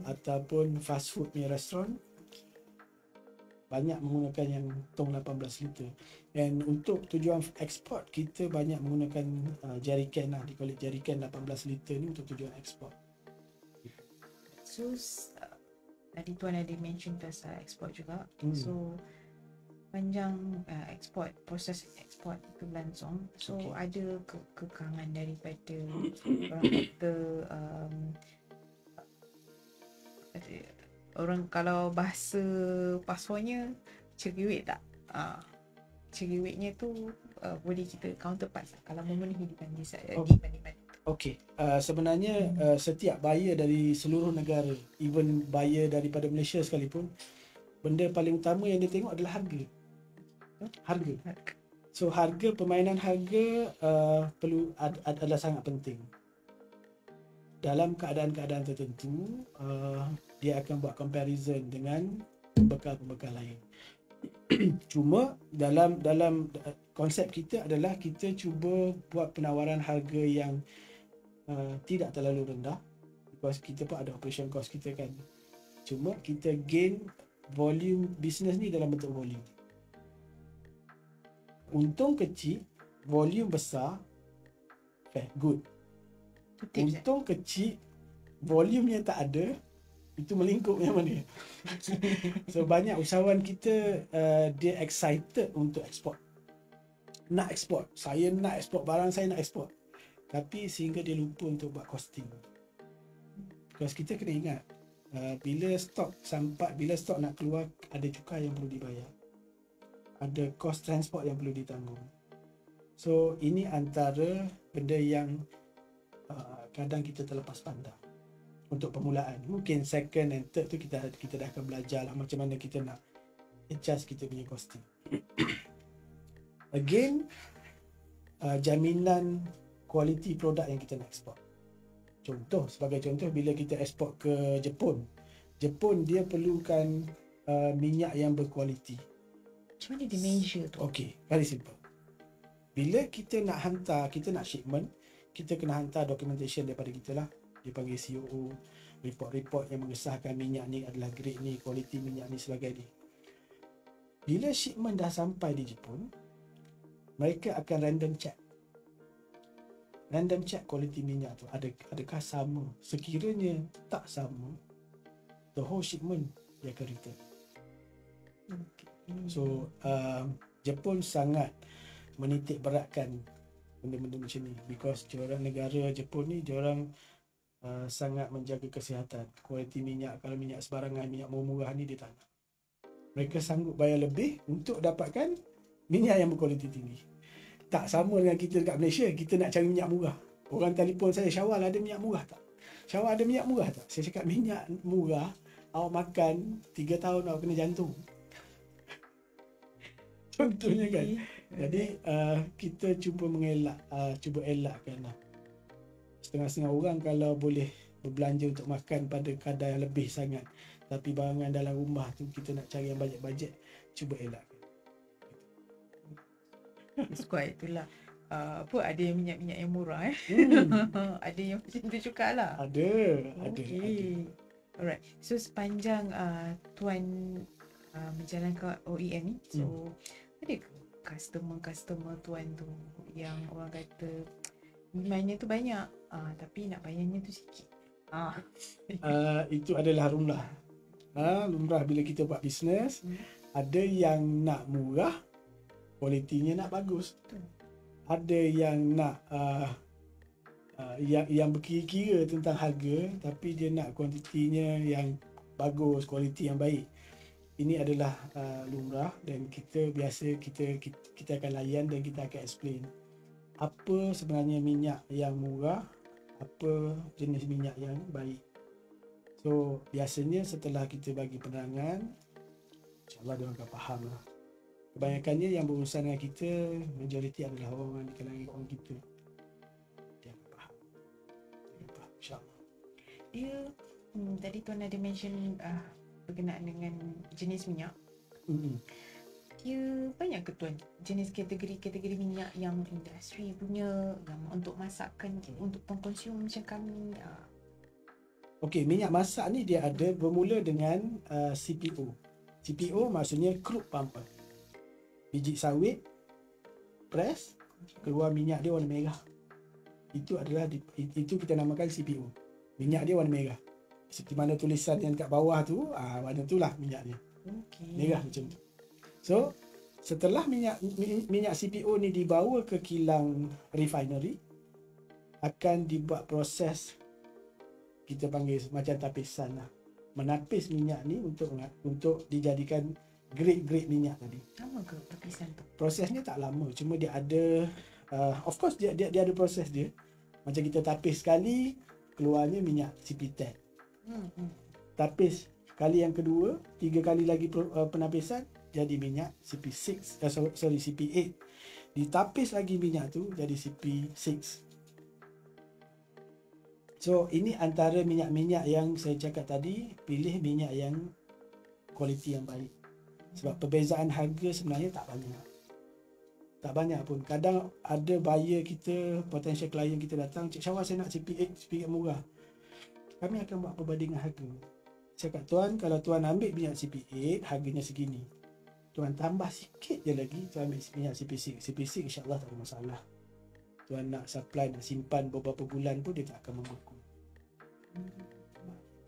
ataupun fast food punya restoran. Banyak menggunakan yang tong 18 liter. Dan untuk tujuan ekspor, kita banyak menggunakan jerrycan lah. Dikolik jerrycan 18 liter ni untuk tujuan ekspor. So, tadi tuan ada mention pasal ekspor juga. So, panjang proses ekspor itu berlangsung. So ada kekangan daripada orang kata orang kalau bahasa paspornya ceriwet tak? Ceriwetnya tu boleh kita counterpart kalau memenuhi demand. Okey, sebenarnya setiap buyer dari seluruh negara, even buyer daripada Malaysia sekalipun, benda paling utama yang dia tengok adalah harga. Harga. So harga, permainan harga adalah sangat penting. Dalam keadaan-keadaan tertentu, dia akan buat comparison dengan pembekal-pembekal lain. Cuma dalam konsep kita adalah kita cuba buat penawaran harga yang tidak terlalu rendah, because kita pun ada operation cost kita kan. Cuma kita gain volume business ni dalam bentuk volume. Untung kecil, volume besar, good. Untung kecil, volume yang tak ada, itu melingkup yang mana. So banyak usahawan kita dia excited untuk ekspor. Nak ekspor. Saya nak ekspor barang, saya nak ekspor. Tapi sehingga dia lupa untuk buat costing. Because kita kena ingat, bila stok nak keluar, ada cukai yang perlu dibayar. Ada cost transport yang perlu ditanggung. So ini antara benda yang kadang kita terlepas pandang untuk permulaan. Mungkin second and third tu kita dah akan belajar lah macam mana kita nak adjust kita punya costing. Again, jaminan kualiti produk yang kita nak ekspor. Sebagai contoh, bila kita ekspor ke Jepun dia perlukan minyak yang berkualiti. Macam mana dia measure tu? Okay, very simple. Bila kita nak hantar, kita nak shipment, kita kena hantar documentation daripada kita lah. Dia panggil COO, report-report yang mengesahkan minyak ni adalah grade ni, kualiti minyak ni sebagainya. Bila shipment dah sampai di Jepun, mereka akan random check kualiti minyak tu, adakah sama. Sekiranya tak sama, the whole shipment dia akan return. So Jepun sangat menitik beratkan benda-benda macam ni, because diorang negara Jepun ni diorang sangat menjaga kesihatan. Kualiti minyak, kalau minyak sebarangan, minyak murah-murah ni dia tak nak. Mereka sanggup bayar lebih untuk dapatkan minyak yang berkualiti tinggi. Tak sama dengan kita dekat Malaysia, kita nak cari minyak murah. Orang telefon saya, Syawal ada minyak murah tak? Syawal ada minyak murah tak? Saya cakap minyak murah, awak makan 3 tahun awak kena jantung. Contohnya kan. Jadi kita cuba elakkan lah. Setengah-setengah orang kalau boleh berbelanja untuk makan pada kadar yang lebih sangat, tapi barangan dalam rumah tu kita nak cari yang bajet-bajet, cuba elakkan. Squad itulah. Ada yang minyak-minyak yang murah ada yang macam tu juga lah. Ada. Alright. So sepanjang Tuan menjalankan OEM ni, so ada customer Tuan tu yang orang kata demandnya tu banyak, tapi nak bayarnya tu sikit? Itu adalah lumrah. Lumrah bila kita buat bisnes. Ada yang nak murah, kualitinya nak bagus. Ada yang nak yang berkira-kira tentang harga, tapi dia nak kuantitinya yang bagus, kualiti yang baik. Ini adalah lumrah, dan kita biasa kita akan layan dan kita akan explain apa sebenarnya minyak yang murah, apa jenis minyak yang baik. So biasanya setelah kita bagi penerangan, insyaAllah dia orang akan faham lah. Kebanyakannya yang berurusan dengan kita, majoriti adalah orang di kalangan orang kita. Dia akan faham. InsyaAllah. Dia tadi Tuan ada mention berkenaan dengan jenis minyak. Dia banyak ke Tuan jenis kategori-kategori minyak yang industri punya, yang untuk masakan, untuk pengkonsum macam kami? Okey, minyak masak ni dia ada bermula dengan CPO. CPO maksudnya crude pumper. Biji sawit press, keluar minyak dia warna merah. Itu kita namakan CPO. Minyak dia warna merah. Seperti mana tulisan yang kat bawah tu, warna itulah minyaknya. Merah macam tu. So, setelah minyak CPO ni dibawa ke kilang refinery, akan dibuat proses kita panggil macam tapisan lah. Menapis minyak ni untuk dijadikan grade-grade minyak tadi. Lama ke tapisan tu? Prosesnya tak lama, cuma dia ada of course dia ada proses dia. Macam kita tapis sekali, keluarnya minyak CP10. Tapis kali yang kedua, 3 kali lagi penapisan, jadi minyak CP6, CP8. Ditapis lagi minyak tu jadi CP6. So ini antara minyak-minyak yang saya cakap tadi, pilih minyak yang kualiti yang baik. Sebab perbezaan harga sebenarnya tak banyak. Tak banyak pun. Kadang ada buyer kita, potential klien kita datang, Cik Syawal saya nak CP8 murah. Kami akan buat perbandingan harga. Saya kata, tuan, kalau tuan ambil minyak CP8, harganya segini. Tuan tambah sikit je lagi, tuan ambil minyak CP6. CP6 insyaAllah tak ada masalah. Tuan nak supply, nak simpan beberapa bulan pun dia tak akan membeku.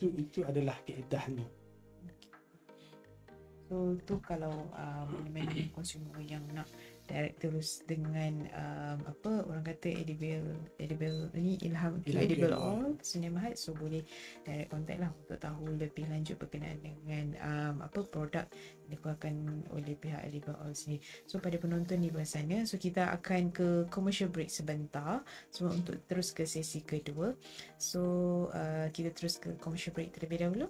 Itu adalah keedahnya. So tu kalau mana-mana consumer yang nak direct terus dengan apa orang kata edible ni Ilham edible oil Sdn Bhd, so boleh direct contact lah untuk tahu lebih lanjut berkenaan dengan apa produk yang dikeluarkan oleh pihak edible oil sendiri. So pada penonton di luar sana, so kita akan ke commercial break sebentar sebab untuk terus ke sesi kedua. So kita terus ke commercial break terlebih dahulu.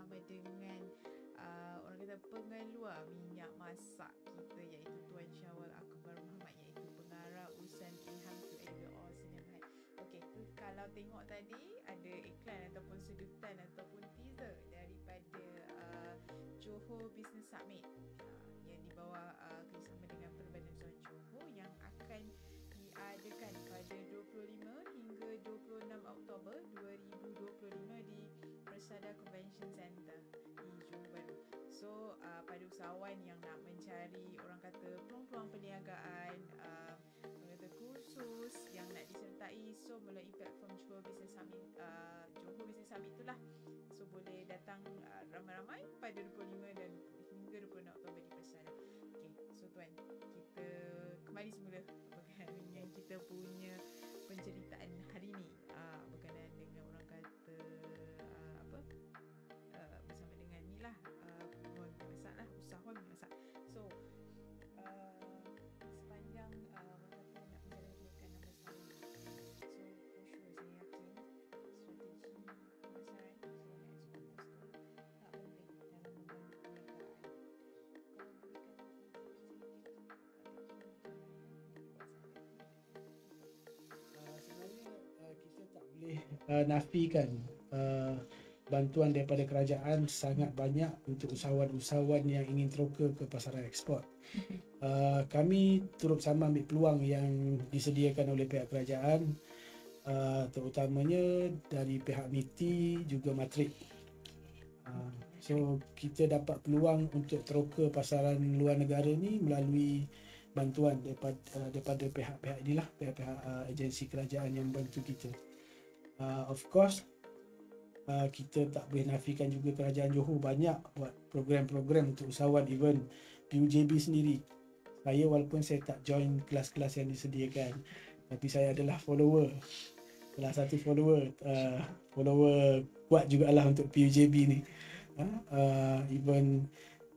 bersama dengan orang kata pengeluar minyak masak kita, iaitu Tuan Syawal Akbar Muhammad, iaitu pengarah urusan Ilham to Elder or Sinamhat. Okey, kalau tengok tadi ada iklan ataupun sudutan ataupun teaser daripada Johor Business Summit yang dibawa kerjasama dengan Perbadan Zon Johor yang akan diadakan pada 25 hingga 26 Oktober 2025 di Persada Convention Center di Johor Bahru. So pada usahawan yang nak mencari orang kata peluang-peluang perniagaan, orang kata kursus yang nak disertai, so melalui platform Johor Business Summit, Johor Business Summit itulah. So boleh datang ramai-ramai pada 25 dan hingga 26 Oktober di Persada. Okay, so tuan, kita kembali semula berkenaan dengan kita punya penceritaan hari ni, berkenaan dengan orang kata bersama dengan ni lah, peluang masak lah, usahawan masak. So sepanjang orang kata nak menjalankan 16 tahun, so for sure saya yakin strategi pemasaran sebagai eksportis tu tak penting dalam membantu perniagaan. Kalau berikan Sebenarnya kita tak boleh nafikan bantuan daripada kerajaan sangat banyak untuk usahawan-usahawan yang ingin teroka ke pasaran ekspor. Kami turut sama ambil peluang yang disediakan oleh pihak kerajaan, terutamanya dari pihak MITI juga Matrik. So kita dapat peluang untuk teroka pasaran luar negara ni melalui bantuan daripada pihak-pihak inilah, pihak-pihak agensi kerajaan yang membantu kita. Of course, kita tak boleh nafikan juga kerajaan Johor banyak buat program-program untuk usahawan, even PUJB sendiri. Saya walaupun saya tak join kelas-kelas yang disediakan, tapi saya adalah follower, salah satu follower kuat jugalah untuk PUJB ni. Even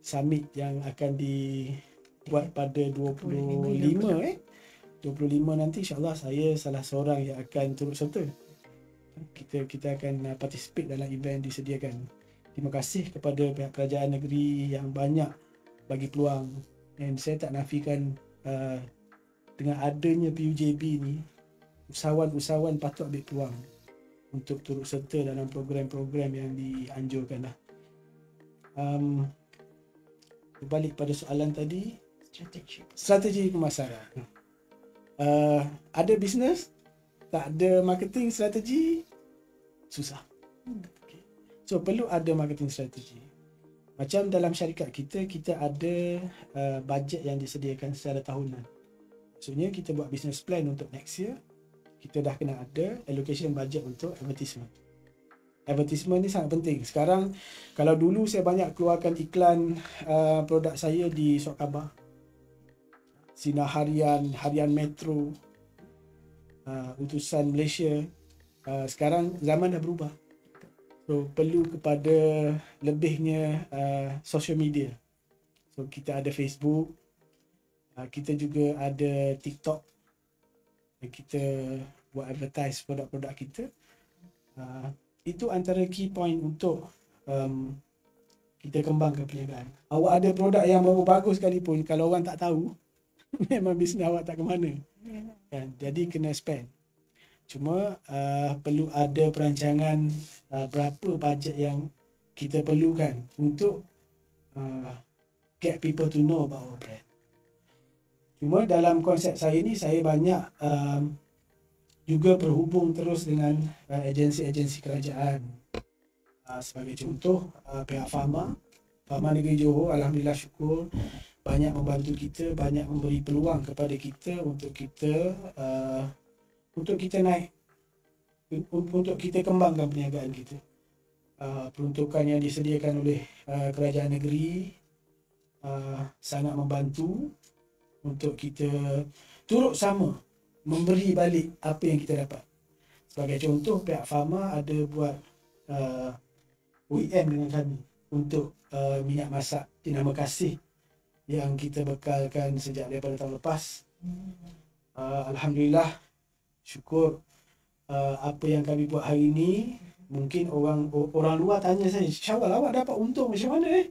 summit yang akan dibuat pada 25 nanti, insyaAllah saya salah seorang yang akan turut serta. Kita akan participate dalam event disediakan. Terima kasih kepada pihak kerajaan negeri yang banyak bagi peluang, dan saya tak nafikan dengan adanya PUJB ni, usahawan-usahawan patut ambil peluang untuk turut serta dalam program-program yang dianjurkan lah. Berbalik pada soalan tadi, strategi pemasaran. Ada bisnes tak ada marketing strategi, susah. Okay. So perlu ada marketing strategi. Macam dalam syarikat kita ada bajet yang disediakan secara tahunan. Maksudnya kita buat business plan untuk next year, kita dah kena ada allocation budget untuk advertisement. Advertisement ni sangat penting. Sekarang kalau dulu saya banyak keluarkan iklan produk saya di surat khabar, Sinar Harian, Harian Metro, Utusan Malaysia. Sekarang zaman dah berubah. So perlu kepada lebihnya social media. So kita ada Facebook, kita juga ada TikTok, kita buat advertise produk-produk kita. Itu antara key point untuk kita kembangkan perniagaan. Awak ada produk yang bagus sekalipun, kalau orang tak tahu, memang bisnes awak tak ke mana. Kan? Jadi kena spend. Cuma perlu ada perancangan berapa bajet yang kita perlukan untuk get people to know about our brand. Cuma dalam konsep saya ni, saya banyak juga berhubung terus dengan agensi-agensi kerajaan. Sebagai contoh, pihak Pharma Negeri Johor, alhamdulillah syukur banyak membantu kita, banyak memberi peluang kepada kita untuk kita naik, untuk kita kembangkan perniagaan kita. Peruntukan yang disediakan oleh kerajaan negeri sangat membantu untuk kita turut sama memberi balik apa yang kita dapat. Sebagai contoh, pihak Pharma ada buat OEM dengan kami untuk minyak masak Nama Kasih yang kita bekalkan sejak daripada tahun lepas. Alhamdulillah, syukur apa yang kami buat hari ini Mungkin orang luar tanya saya, Syawal, awak dapat untung macam mana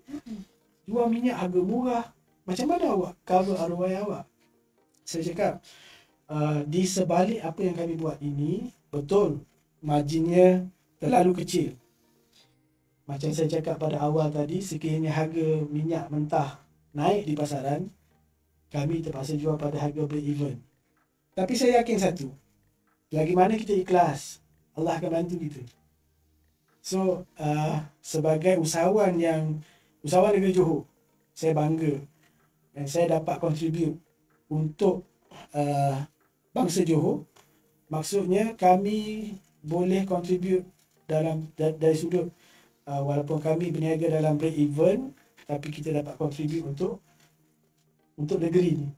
jual minyak harga murah, macam mana awak cover ROI awak? Saya cakap, di sebalik apa yang kami buat ini, betul marginnya terlalu kecil. Macam saya cakap pada awal tadi, sekiranya harga minyak mentah naik di pasaran, kami terpaksa jual pada harga break even. Tapi saya yakin satu, lagi mana kita ikhlas, Allah akan bantu kita. So, sebagai usahawan negeri Johor, saya bangga dan saya dapat contribute untuk bangsa Johor. Maksudnya kami boleh contribute dari sudut walaupun kami berniaga dalam break even, tapi kita dapat contribute untuk negeri ni.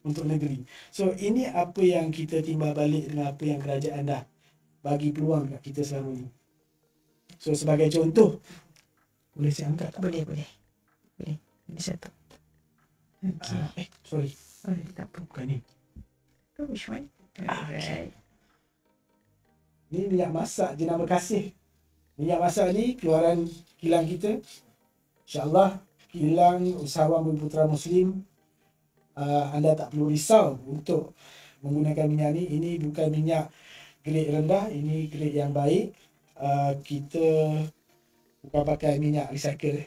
Untuk negeri. So ini apa yang kita timbal balik dengan apa yang kerajaan dah bagi peluang kat kita selama ni. So sebagai contoh, boleh saya angkat tak? Boleh. Ini satu. Okay. Sorry. Oh, tak apa. Bukan ni. Oh, which one? Alright. Ni minyak masak jenama kasih. Minyak masak ni keluaran kilang kita. InsyaAllah kilang usahawan Bumi-Putera Muslim, anda tak perlu risau untuk menggunakan minyak ni. Ini bukan minyak grade rendah, ini grade yang baik. Kita bukan pakai minyak recycle.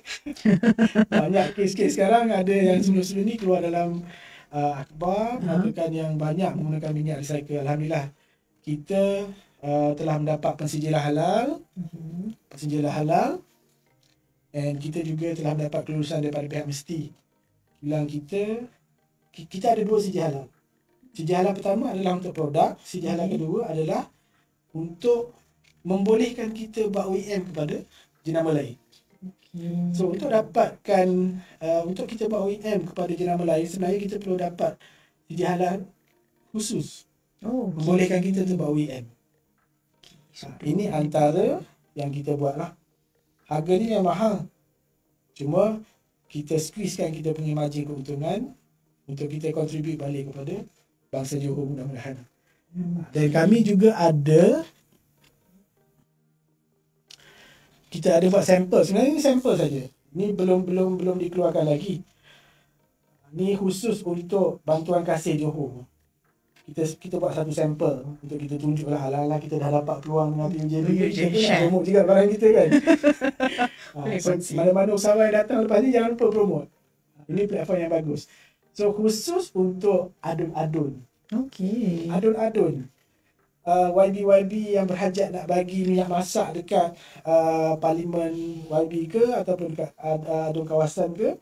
Banyak kes-kes sekarang ada yang sebelum-sebelum ni keluar dalam akhbar mengatakan yang banyak menggunakan minyak recycle. Alhamdulillah kita telah mendapat pensijilan halal, dan kita juga telah mendapat kelulusan daripada pihak mesti. Kilang kita ada 2 sijil halal. Sijil halal pertama adalah untuk produk, sijil halal kedua adalah untuk membolehkan kita buat OEM kepada jenama lain. So untuk dapatkan untuk kita buat OEM kepada jenama lain, sebenarnya kita perlu dapat sijil halal khusus. Membolehkan kita untuk buat OEM. Ini antara yang kita buat lah. Harga ni yang mahal. Cuma kita squeeze kan kita punya margin keuntungan untuk kita contribute balik kepada bangsa Johor mudah-mudahan. Dan kami juga ada buat sampel. Sebenarnya ini sampel saja. Ini belum dikeluarkan lagi. Ini khusus untuk bantuan kasih Johor. Kita buat satu sampel untuk kita tunjuklah, ala-ala kita dah dapat peluang dengan PUJB. Kita nak promote juga barang kita kan. So mana-mana usahawan yang datang lepas ni jangan lupa promote. Ini platform yang bagus. So khusus untuk adun-adun. Okay. Adun-adun. YB yang berhajat nak bagi minyak masak dekat parlimen YB ke ataupun dekat adun kawasan ke,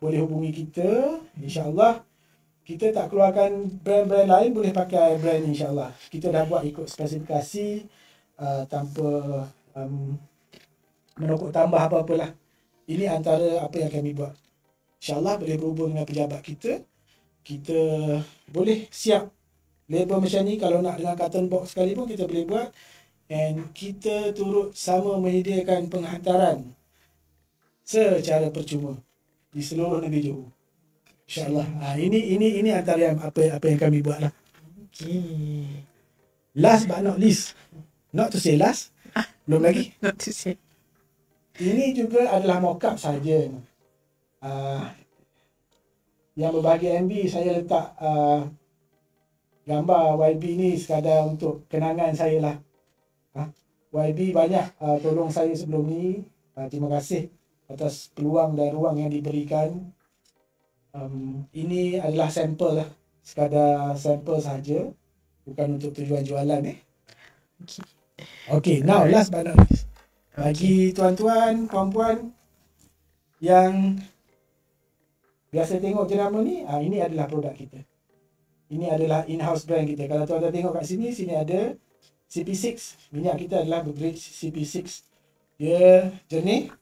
boleh hubungi kita. InsyaAllah kita tak keluarkan brand-brand lain, boleh pakai brand ni insyaAllah. Kita dah buat ikut spesifikasi tanpa menokok tambah apa-apalah. Ini antara apa yang kami buat. InsyaAllah boleh berhubung dengan pejabat kita. Kita boleh siap label macam ni. Kalau nak dengan carton box sekali pun kita boleh buat. And kita turut sama menyediakan penghantaran secara percuma di seluruh negeri Johor. InsyaAllah. Ini antara yang apa yang kami buat lah. Okay. Last but not least. Not to say last. Belum lagi. Not to say. Ini juga adalah mock-up saja. Yang berbahagia MB, saya letak gambar YB ni sekadar untuk kenangan saya lah. YB banyak tolong saya sebelum ni. Terima kasih atas peluang dan ruang yang diberikan. Ini adalah sampel lah. Sekadar sampel saja. Bukan untuk tujuan jualan Okay, now last but not least. Bagi tuan-tuan, puan-puan yang biasa tengok jenama ni, ini adalah produk kita. Ini adalah in-house brand kita. Kalau tuan-tuan tengok kat sini ada CP6. Minyak kita adalah bergrade CP6. Dia jernih.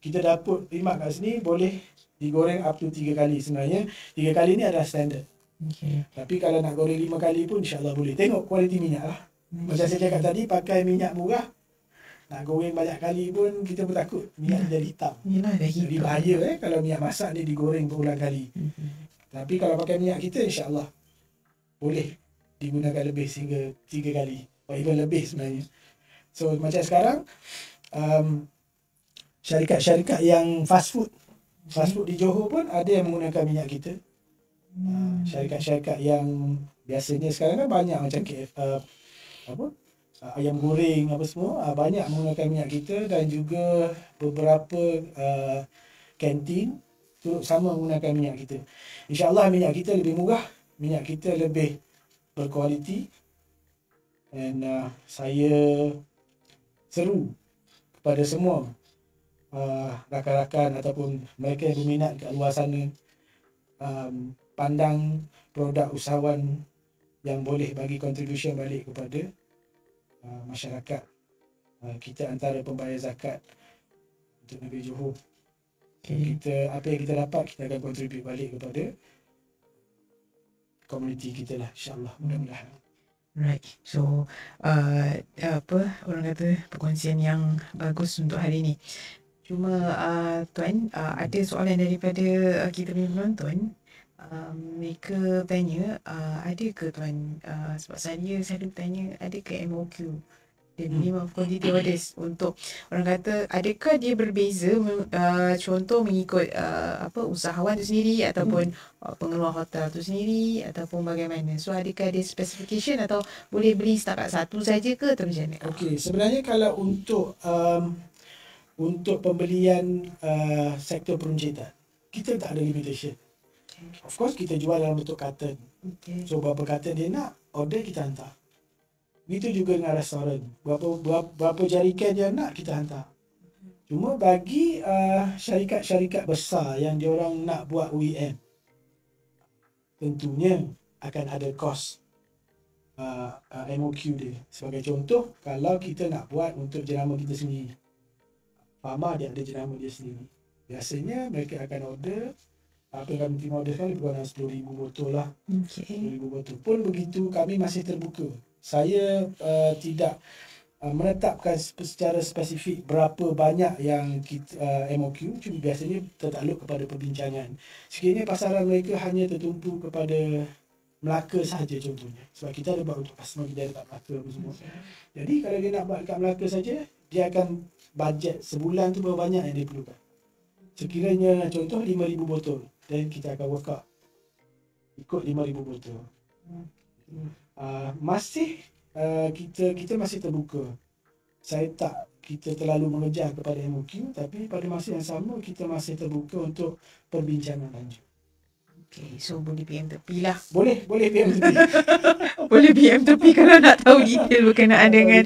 Kita dah put rimak kat sini, boleh digoreng up to 3 kali. Sebenarnya 3 kali ni adalah standard. Okay. Tapi kalau nak goreng 5 kali pun insyaAllah boleh. Tengok kualiti minyak lah. Macam saya cakap tadi, pakai minyak murah, nak goreng banyak kali pun kita pun takut minyak jadi hitam. Yelah, dah hitam. Jadi bahaya kalau minyak masak ni digoreng berulang kali. Tapi kalau pakai minyak kita insyaAllah boleh digunakan lebih sehingga 3 kali. Or even lebih sebenarnya. So macam sekarang syarikat-syarikat yang fast food di Johor pun ada yang menggunakan minyak kita. Syarikat-syarikat yang biasanya sekarang kan banyak macam ayam goreng apa semua, banyak menggunakan minyak kita, dan juga beberapa kantin turut sama menggunakan minyak kita. InsyaAllah minyak kita lebih murah, minyak kita lebih berkualiti, dan saya seru kepada semua rakan-rakan ataupun mereka yang berminat kat luar sana, pandang produk usahawan yang boleh bagi contribution balik kepada masyarakat. Kita antara pembayar zakat untuk negeri Johor. Kita, apa yang kita dapat, kita akan contribute balik kepada komuniti kita lah, insyaAllah, mudah-mudahan. Right. So orang kata perkongsian yang bagus untuk hari ini. Cuma Tuan, ada soalan daripada kita punya penonton. Mereka tanya, ada ke Tuan, sebab saya selalu tanya, ada ke MOQ, the minimum quantity orders, untuk orang kata adakah dia berbeza, contoh mengikut usahawan tu sendiri ataupun pengeluar hotel tu sendiri, ataupun bagaimana? So adakah ada specification atau boleh beli setakat satu saja ke, atau macam mana? Okey, sebenarnya kalau untuk pembelian sektor peruncitan, kita tak ada limitation. Of course kita jual dalam bentuk carton. So berapa carton dia nak, order kita hantar. Begitu juga dengan restoran. Berapa jarikan dia nak, kita hantar. Cuma bagi syarikat-syarikat besar yang diorang nak buat OEM, tentunya akan ada kos MOQ dia. Sebagai contoh, kalau kita nak buat untuk jenama kita sendiri, Fama dia ada jenama dia sendiri, biasanya mereka akan order, apa yang kami terima order sekarang lebih kurang 10,000 botol lah. 10,000 botol. Pun begitu, kami masih terbuka. Saya tidak menetapkan secara spesifik berapa banyak yang kita MOQ, cuma biasanya tertakluk kepada perbincangan. Sekiranya pasaran mereka hanya tertumpu kepada Melaka sahaja contohnya, sebab kita ada buat untuk customer kita dekat Melaka apa semua. Jadi kalau dia nak buat dekat Melaka saja, dia akan bajet sebulan tu berapa banyak yang dia perlukan. Sekiranya contoh 5,000 botol, dan kita akan work out ikut 5,000 botol. Kita masih terbuka. Kita terlalu mengejar kepada MOQ, tapi pada masa yang sama kita masih terbuka untuk perbincangan lanjut. Okay, so boleh PM tepi lah. Boleh PM tepi. Boleh PM tepi kalau nak tahu detail berkenaan dengan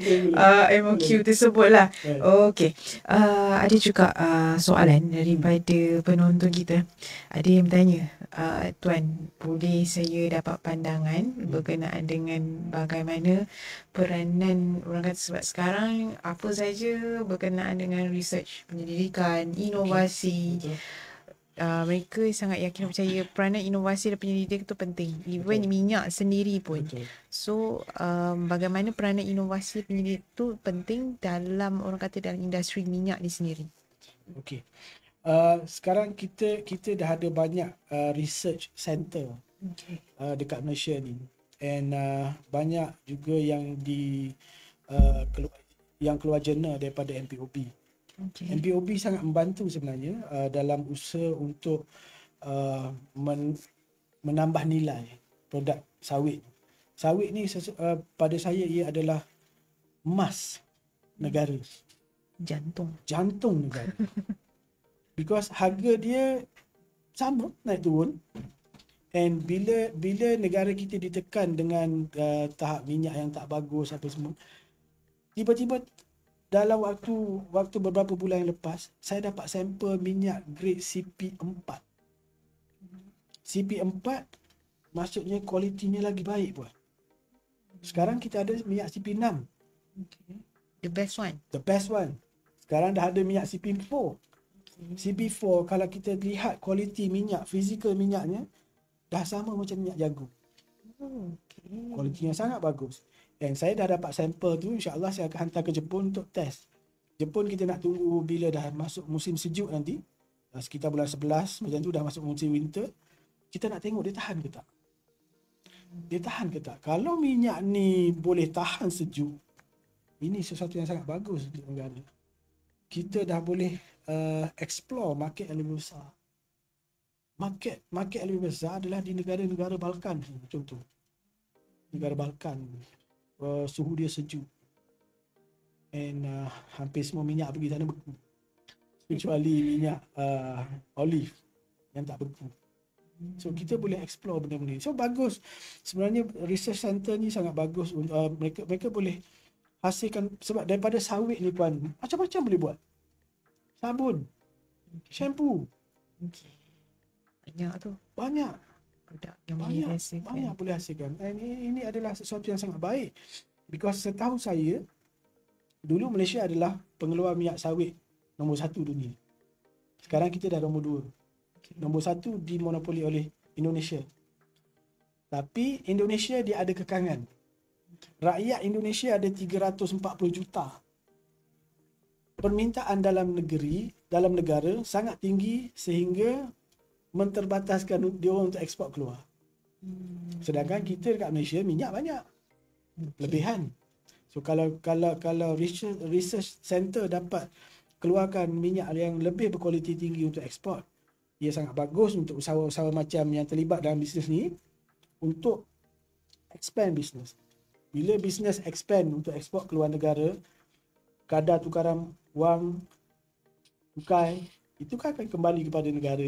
MOQ tersebut lah. Okay. Ada juga soalan daripada penonton kita. Ada yang bertanya, Tuan, boleh saya dapat pandangan berkenaan dengan bagaimana peranan orang kata, sebab sekarang apa saja berkenaan dengan research, penyelidikan, inovasi. Mereka sangat yakin percaya peranan inovasi dan penyelidikan itu penting. Even minyak sendiri pun. So bagaimana peranan inovasi penyelidikan itu penting dalam orang kata dalam industri minyak ni sendiri? Okey. Sekarang kita dah ada banyak research center dekat Malaysia ni, and banyak juga yang keluar jurnal daripada MPOB. MPOB sangat membantu sebenarnya dalam usaha untuk menambah nilai produk sawit. Sawit ni pada saya ia adalah emas negara. Jantung negara. Because harga dia sama naik turun, and bila negara kita ditekan dengan tahap minyak yang tak bagus apa semua, tiba-tiba dalam waktu beberapa bulan yang lepas, saya dapat sampel minyak grade CP4. CP4 maksudnya kualitinya lagi baik pun. Sekarang kita ada minyak CP6. The best one. The best one. Sekarang dah ada minyak CP4. CP4 kalau kita lihat kualiti minyak, fizikal minyaknya dah sama macam minyak jagung. Kualitinya sangat bagus. Dan saya dah dapat sampel tu, insya-Allah saya akan hantar ke Jepun untuk test. Jepun kita nak tunggu bila dah masuk musim sejuk nanti, sekitar bulan 11 macam tu dah masuk musim winter. Kita nak tengok dia tahan ke tak. Dia tahan ke tak. Kalau minyak ni boleh tahan sejuk, ini sesuatu yang sangat bagus untuk negara. Kita dah boleh explore market yang lebih besar. Market yang lebih besar adalah di negara-negara Balkan, contoh. Negara Balkan, suhu dia sejuk. And hampir semua minyak pergi sana beku. Kecuali minyak olive yang tak beku. So kita boleh explore benda-benda ni. So bagus. Sebenarnya research center ni sangat bagus. Mereka boleh hasilkan, sebab daripada sawit ni puan, macam-macam boleh buat. Sabun, shampoo. Banyak tu. Banyak. Produk yang boleh hasilkan. Banyak boleh hasilkan. And ini adalah sesuatu yang sangat baik. Because setahu saya, dulu Malaysia adalah pengeluar minyak sawit nombor 1 dunia. Sekarang kita dah nombor 2. Nombor 1 dimonopoli oleh Indonesia. Tapi Indonesia dia ada kekangan. Rakyat Indonesia ada 340 juta. Permintaan dalam negara sangat tinggi sehingga menterbataskan dia orang untuk ekspor keluar. Sedangkan kita dekat Malaysia minyak banyak. Lebihan. So kalau research center dapat keluarkan minyak yang lebih berkualiti tinggi untuk ekspor, ia sangat bagus untuk usahawan-usahawan macam yang terlibat dalam bisnes ni untuk expand bisnes. Bila bisnes expand untuk ekspor keluar negara, kadar tukaran wang tukai itu kan akan kembali kepada negara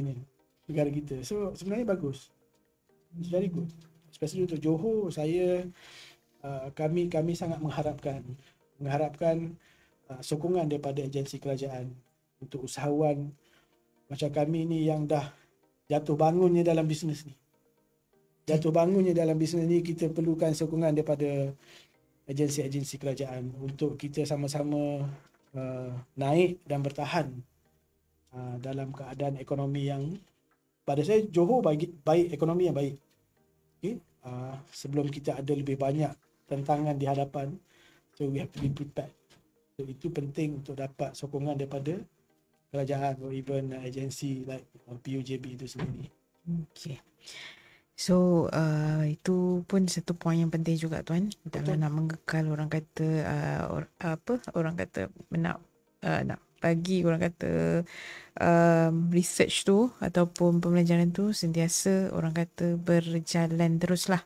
kita. So sebenarnya bagus. It's very good. Especially untuk Johor, kami sangat mengharapkan sokongan daripada agensi kerajaan untuk usahawan macam kami ni yang dah jatuh bangunnya dalam bisnes ni. Kita perlukan sokongan daripada agensi-agensi kerajaan untuk kita sama-sama naik dan bertahan dalam keadaan ekonomi yang, pada saya Johor baik ekonomi yang baik. Okay? Sebelum kita ada lebih banyak tantangan di hadapan, so we have to be prepared. So itu penting untuk dapat sokongan daripada kerajaan or even agensi like PUJB itu sendiri. Okay. So itu pun satu poin yang penting juga tuan. Dalam nak mengekal orang kata nak bagi orang kata research tu ataupun pembelajaran tu sentiasa orang kata berjalan teruslah.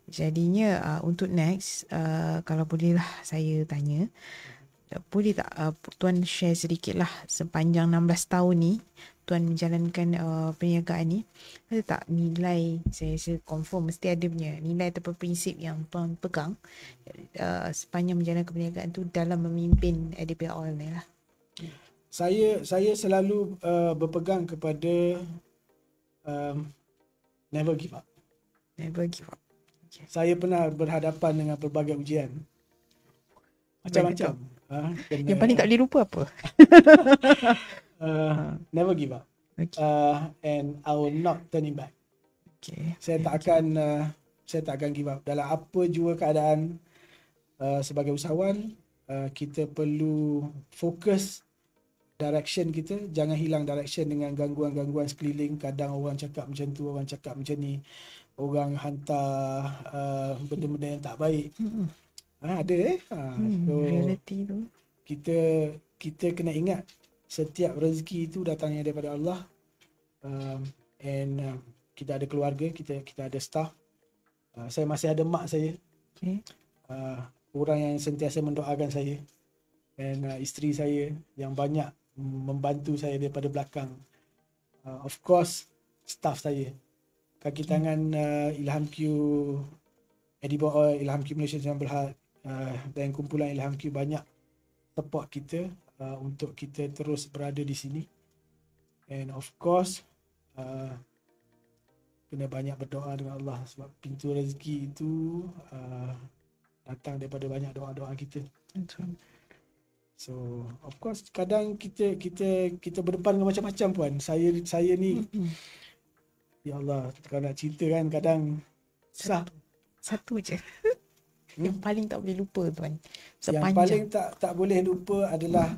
Jadinya untuk next kalau bolehlah saya tanya, boleh tak tuan share sedikit lah sepanjang 16 tahun ni tuan menjalankan perniagaan ni, ada tak nilai, saya confirm mesti ada punya nilai ataupun prinsip yang tuan pegang sepanjang menjalankan perniagaan tu dalam memimpin ADP Oil ni lah? Saya selalu berpegang kepada never give up. Never give up. Okay. Saya pernah berhadapan dengan pelbagai ujian. Macam-macam. Yang paling tak boleh lupa apa? Never give up. Okay. And I will not turn it back. Okay. Saya tak akan give up. Dalam apa jua keadaan, sebagai usahawan, kita perlu fokus direction kita, jangan hilang direction dengan gangguan-gangguan sekeliling. Kadang orang cakap macam tu, orang cakap macam ni, orang hantar benda-benda yang tak baik. Ada so, reality tu. Kita kena ingat setiap rezeki itu datangnya daripada Allah. And kita ada keluarga, kita ada staff. Saya masih ada mak saya. Okay. Orang yang sentiasa mendoakan saya. And isteri saya yang banyak membantu saya daripada belakang. Of course, staff saya. Kaki tangan Ilham Q, Edible Oil, Ilham Q Malaysia Yang Berhad, dan kumpulan Ilham Q banyak support kita untuk kita terus berada di sini. And of course, kena banyak berdoa dengan Allah sebab pintu rezeki itu datang daripada banyak doa-doa kita. So of course kadang kita berdepan dengan macam-macam puan. Saya ni ya Allah, kalau nak cerita kan kadang susah. Satu je. Yang paling tak boleh lupa tuan. Sepanjang. Yang paling tak boleh lupa adalah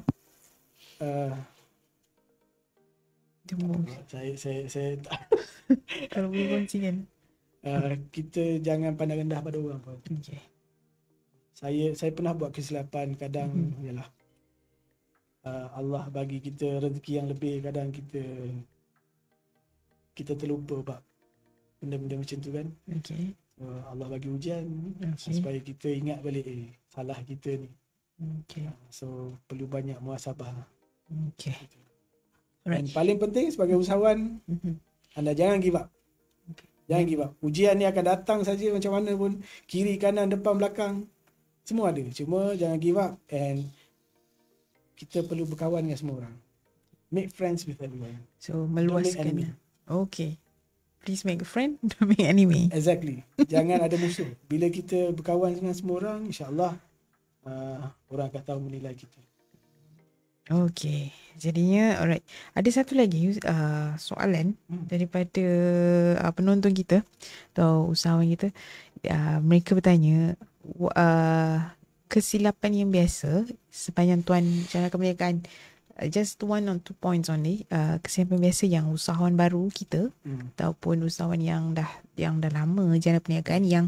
saya tak kalau boleh kongsi kan. Kita jangan pandang rendah pada orang pun. Okay. Saya pernah buat kesilapan kadang yalah Allah bagi kita rezeki yang lebih, kadang kita terlupa bab benda-benda macam tu kan. Okay. Allah bagi ujian supaya kita ingat balik salah kita ni. Okay. So perlu banyak muhasabah. Okay. Dan paling penting sebagai usahawan, anda jangan give up. Jangan give up. Ujian ni akan datang saja macam mana pun, kiri, kanan, depan, belakang, semua ada. Cuma jangan give up, and kita perlu berkawan dengan semua orang. Make friends with everyone. So Don't make enemy. meluaskan. Okay. Please make a friend, don't make enemy. Exactly. Jangan ada musuh. Bila kita berkawan dengan semua orang, insya-Allah orang akan tahu menilai kita. Okay. Jadinya alright. Ada satu lagi soalan daripada penonton kita atau usahawan kita. Mereka bertanya kesilapan yang biasa sepanjang tuan jalan kemerdekaan, just 1 or 2 points only, kesilapan biasa yang usahawan baru kita ataupun usahawan yang dah lama jalan perniagaan yang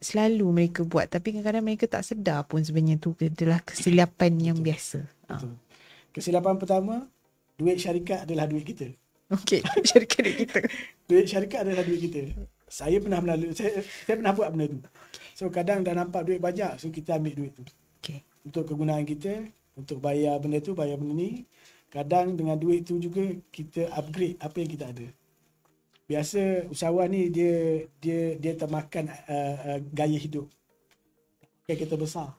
selalu mereka buat tapi kadang-kadang mereka tak sedar pun sebenarnya tu adalah kesilapan yang biasa. Betul. Kesilapan pertama, duit syarikat adalah duit kita. Okey, syarikat duit kita. Duit syarikat adalah duit kita. Saya pernah saya pernah buat benda tu. So kadang dah nampak duit banyak, so kita ambil duit tu. Okey. Untuk kegunaan kita, untuk bayar benda tu, bayar benda ni. Kadang dengan duit tu juga kita upgrade apa yang kita ada. Biasa usahawan ni dia termakan gaya hidup. Pakai kereta besar.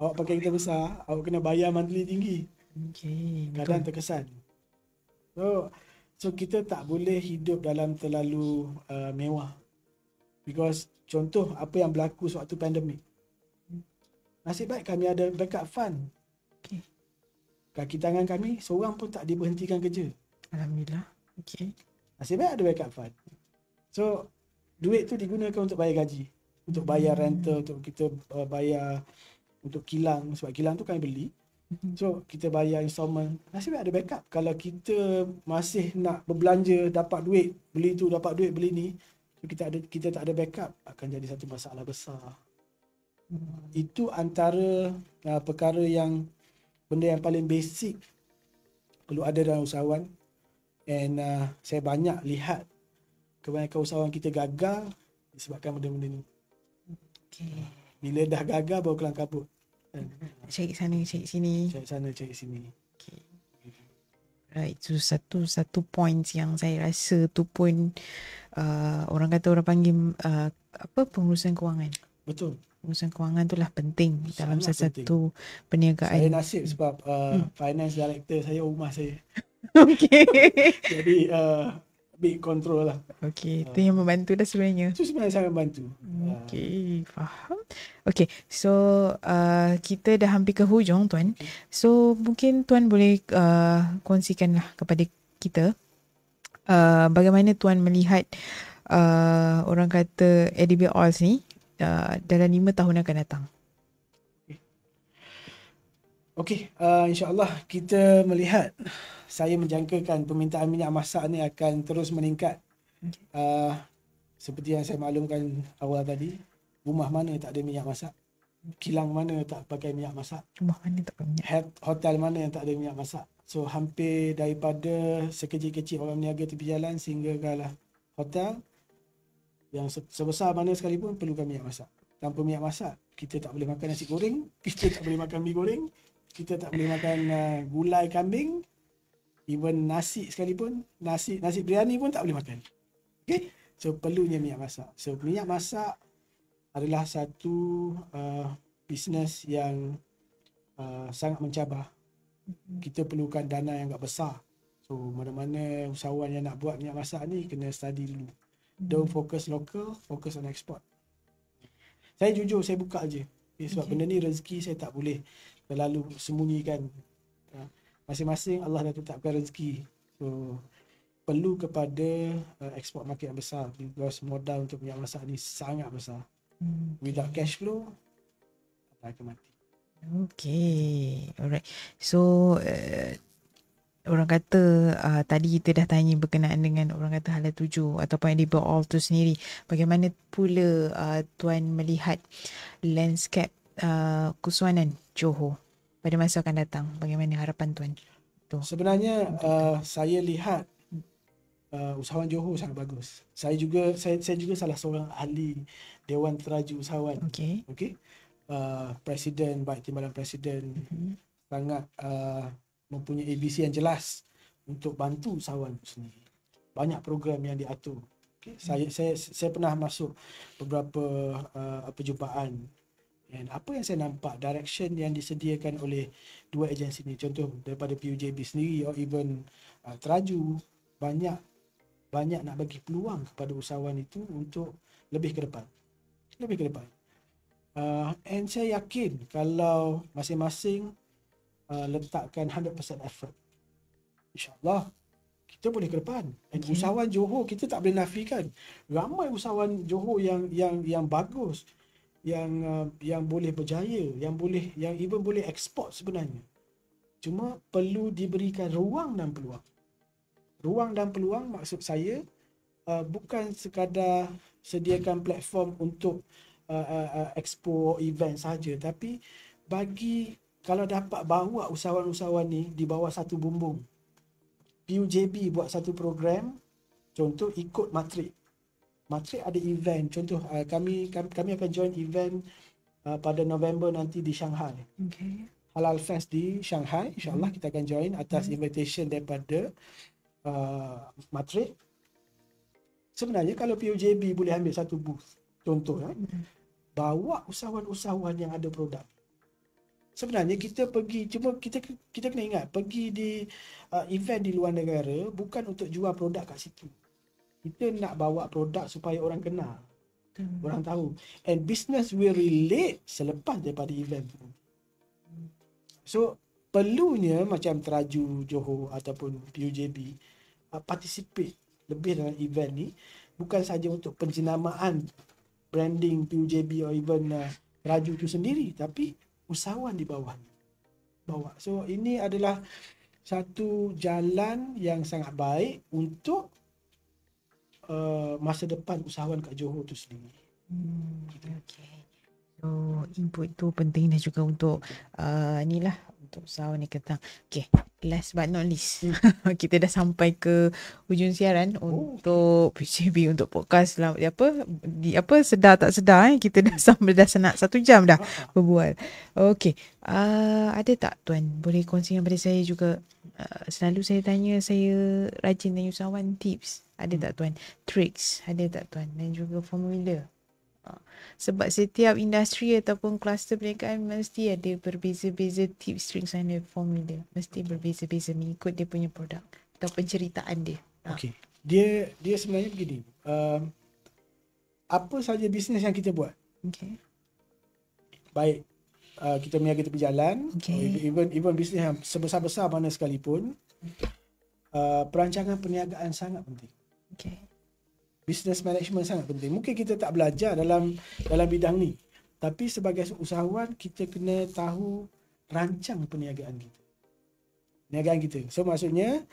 Awak pakai kereta besar, awak kena bayar monthly tinggi. Okay, kadang terkesan. So kita tak boleh hidup dalam terlalu mewah. Because contoh apa yang berlaku sewaktu pandemik. Nasib baik kami ada backup fund. Okay. Kaki tangan kami seorang pun tak diberhentikan kerja. Alhamdulillah. Okay. Nasib baik ada backup fund. So duit tu digunakan untuk bayar gaji, untuk bayar rental, untuk kita bayar untuk kilang, sebab kilang tu kami beli. So kita bayar installment. Nasib baik ada backup. Kalau kita masih nak berbelanja, dapat duit beli tu, dapat duit beli ni, so kita tak ada backup, akan jadi satu masalah besar. Itu antara perkara yang benda yang paling basic perlu ada dalam usahawan. And saya banyak lihat kebanyakan usahawan kita gagal disebabkan benda-benda ni. Okay. Bila dah gagal baru kelang kabut. Cari sana, cari sini. Cari sana, cari sini. Okay. Right, so satu point yang saya rasa tu pun orang kata orang panggil pengurusan kewangan. Betul. Pengurusan kewangan tu lah penting dalam Sangat satu perniagaan. Saya nasib sebab finance director saya rumah saya. Okay. Jadi big control lah. Okay, itu yang membantu dah sebenarnya. Itu sebenarnya sangat membantu. Okay, faham. Okay, so kita dah hampir ke hujung tuan. So mungkin tuan boleh kongsikanlah kepada kita bagaimana tuan melihat orang kata edible oils ni dalam 5 tahun akan datang. Okey, insya-Allah kita melihat, saya menjangkakan permintaan minyak masak ni akan terus meningkat. Seperti yang saya maklumkan awal tadi, rumah mana tak ada minyak masak? Kilang mana tak pakai minyak masak? Rumah mana tak pakai minyak? Hotel mana yang tak ada minyak masak? So hampir daripada sekecil-kecil orang niaga tepi jalan sehingga kalah hotel yang sebesar mana sekalipun perlukan minyak masak. Tanpa minyak masak, kita tak boleh makan nasi goreng, kita tak boleh makan mi goreng, kita tak boleh makan gulai kambing, even nasi sekalipun, nasi biryani pun tak boleh makan. Okay? So perlunya minyak masak. So minyak masak adalah satu bisnes yang sangat mencabar. Kita perlukan dana yang agak besar. So mana-mana usahawan yang nak buat minyak masak ni kena study dulu. Don't focus local, focus on export. Saya jujur, saya buka aje. Sebab benda ni rezeki, saya tak boleh terlalu sembunyikan. Masing-masing Allah dah tetapkan rezeki. So perlu kepada export market yang besar, because modal untuk minyak masak ni sangat besar. Without cash flow akan mati. Okay, alright. So orang kata tadi kita dah tanya berkenaan dengan orang kata halal 7 ataupun edible oil tu sendiri. Bagaimana pula tuan melihat landscape Kusuanan Johor pada masa akan datang? Bagaimana harapan Tuan? Sebenarnya saya lihat usahawan Johor sangat bagus. Saya juga salah seorang ahli Dewan Teraju Usahawan. Okey. Presiden, baik timbalan presiden sangat mempunyai visi yang jelas untuk bantu usahawan sendiri. Banyak program yang diatur. Okay. Saya pernah masuk beberapa perjumpaan, dan apa yang saya nampak, direction yang disediakan oleh dua agensi ni, contoh daripada PUJB sendiri or even Teraju, banyak nak bagi peluang kepada usahawan itu untuk lebih ke depan. And saya yakin kalau masing-masing letakkan 100% effort, InsyaAllah kita boleh ke depan. Dan usahawan Johor, kita tak boleh nafikan, ramai usahawan Johor yang bagus, yang boleh berjaya, yang even boleh ekspor sebenarnya. Cuma perlu diberikan ruang dan peluang. Ruang dan peluang maksud saya bukan sekadar sediakan platform untuk expo event saja, tapi kalau dapat bawa usahawan-usahawan ni di bawah satu bumbung. PUJB buat satu program, contoh ikut Matrik ada event, contoh kami akan join event pada November nanti di Shanghai. Halal Fest di Shanghai, insyaAllah kita akan join atas invitation daripada Matrik. Sebenarnya kalau PUJB boleh ambil satu booth, contoh bawa usahawan-usahawan yang ada produk. Sebenarnya kita pergi, cuma kita kena ingat, pergi di event di luar negara bukan untuk jual produk kat situ. Kita nak bawa produk supaya orang kenal, orang tahu, and business will relate selepas daripada event tu. So perlunya macam Teraju Johor ataupun PUJB participate lebih dalam event ni, bukan saja untuk penjenamaan branding PUJB or even Teraju tu sendiri, tapi usahawan di bawah. So ini adalah satu jalan yang sangat baik untuk masa depan usahawan kat Johor tu sendiri. Okay. So input tu penting dah juga untuk untuk usahawan ni ketang. Okay, last but not least, kita dah sampai ke hujung siaran untuk PCB, untuk podcast lah. Sedar tak sedar kita dah nak 1 jam dah berbual. Okay, ada tak Tuan boleh kongsikan pada saya juga? Selalu saya tanya, saya rajin tanya usahawan tips. Ada tak Tuan tricks? Ada tak Tuan? Dan juga formula. Sebab setiap industri ataupun kluster perniagaan mesti ada berbeza-beza tips, tricks dan formula. Mesti berbeza-beza mengikut dia punya produk atau penceritaan dia. Okey. Dia sebenarnya begini. Apa saja bisnes yang kita buat. Okey. Baik kita berniaga tepi jalan, even bisnes yang sebesar-besar mana sekalipun, perancangan perniagaan sangat penting. Okey. Business management sangat penting. Mungkin kita tak belajar dalam bidang ni, tapi sebagai usahawan kita kena tahu rancang perniagaan kita. So maksudnya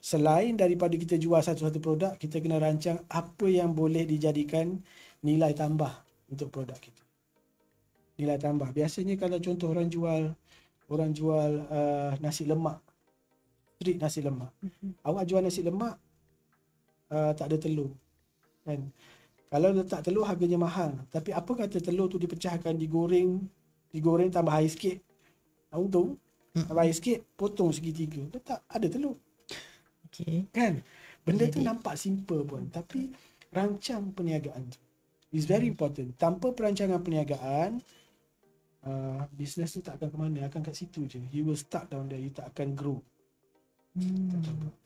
selain daripada kita jual satu-satu produk, kita kena rancang apa yang boleh dijadikan nilai tambah untuk produk kita. Nilai tambah. Biasanya kalau contoh orang jual nasi lemak, street nasi lemak. Awak jual nasi lemak tak ada telur, kan? Kalau letak telur harganya mahal, tapi apa kata telur tu dipecahkan, digoreng tambah air sikit, untung. Tambah air sikit, potong segitiga, letak ada telur. Kan? Benda tu nampak simple pun, tapi rancang perniagaan tu is very important. Tanpa perancangan perniagaan, bisnes tu tak akan ke mana, akan kat situ je. You will stuck down there, you tak akan grow.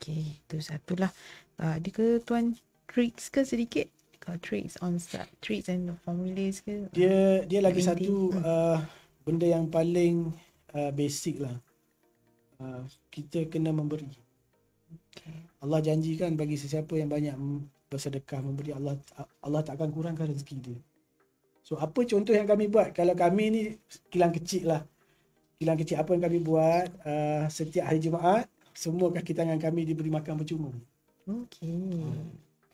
Okay, itu satulah. Ada ke Tuan tricks ke sedikit? Kalau tricks on start, tricks and formulas ke? Dia lagi satu benda yang paling basic lah. Kita kena memberi. Allah janjikan bagi sesiapa yang banyak bersedekah, memberi, Allah tak akan kurangkan rezeki dia. So apa contoh yang kami buat? Kalau kami ni kilang kecil apa yang kami buat, setiap hari Jumaat semua kaki tangan kami diberi makan percuma.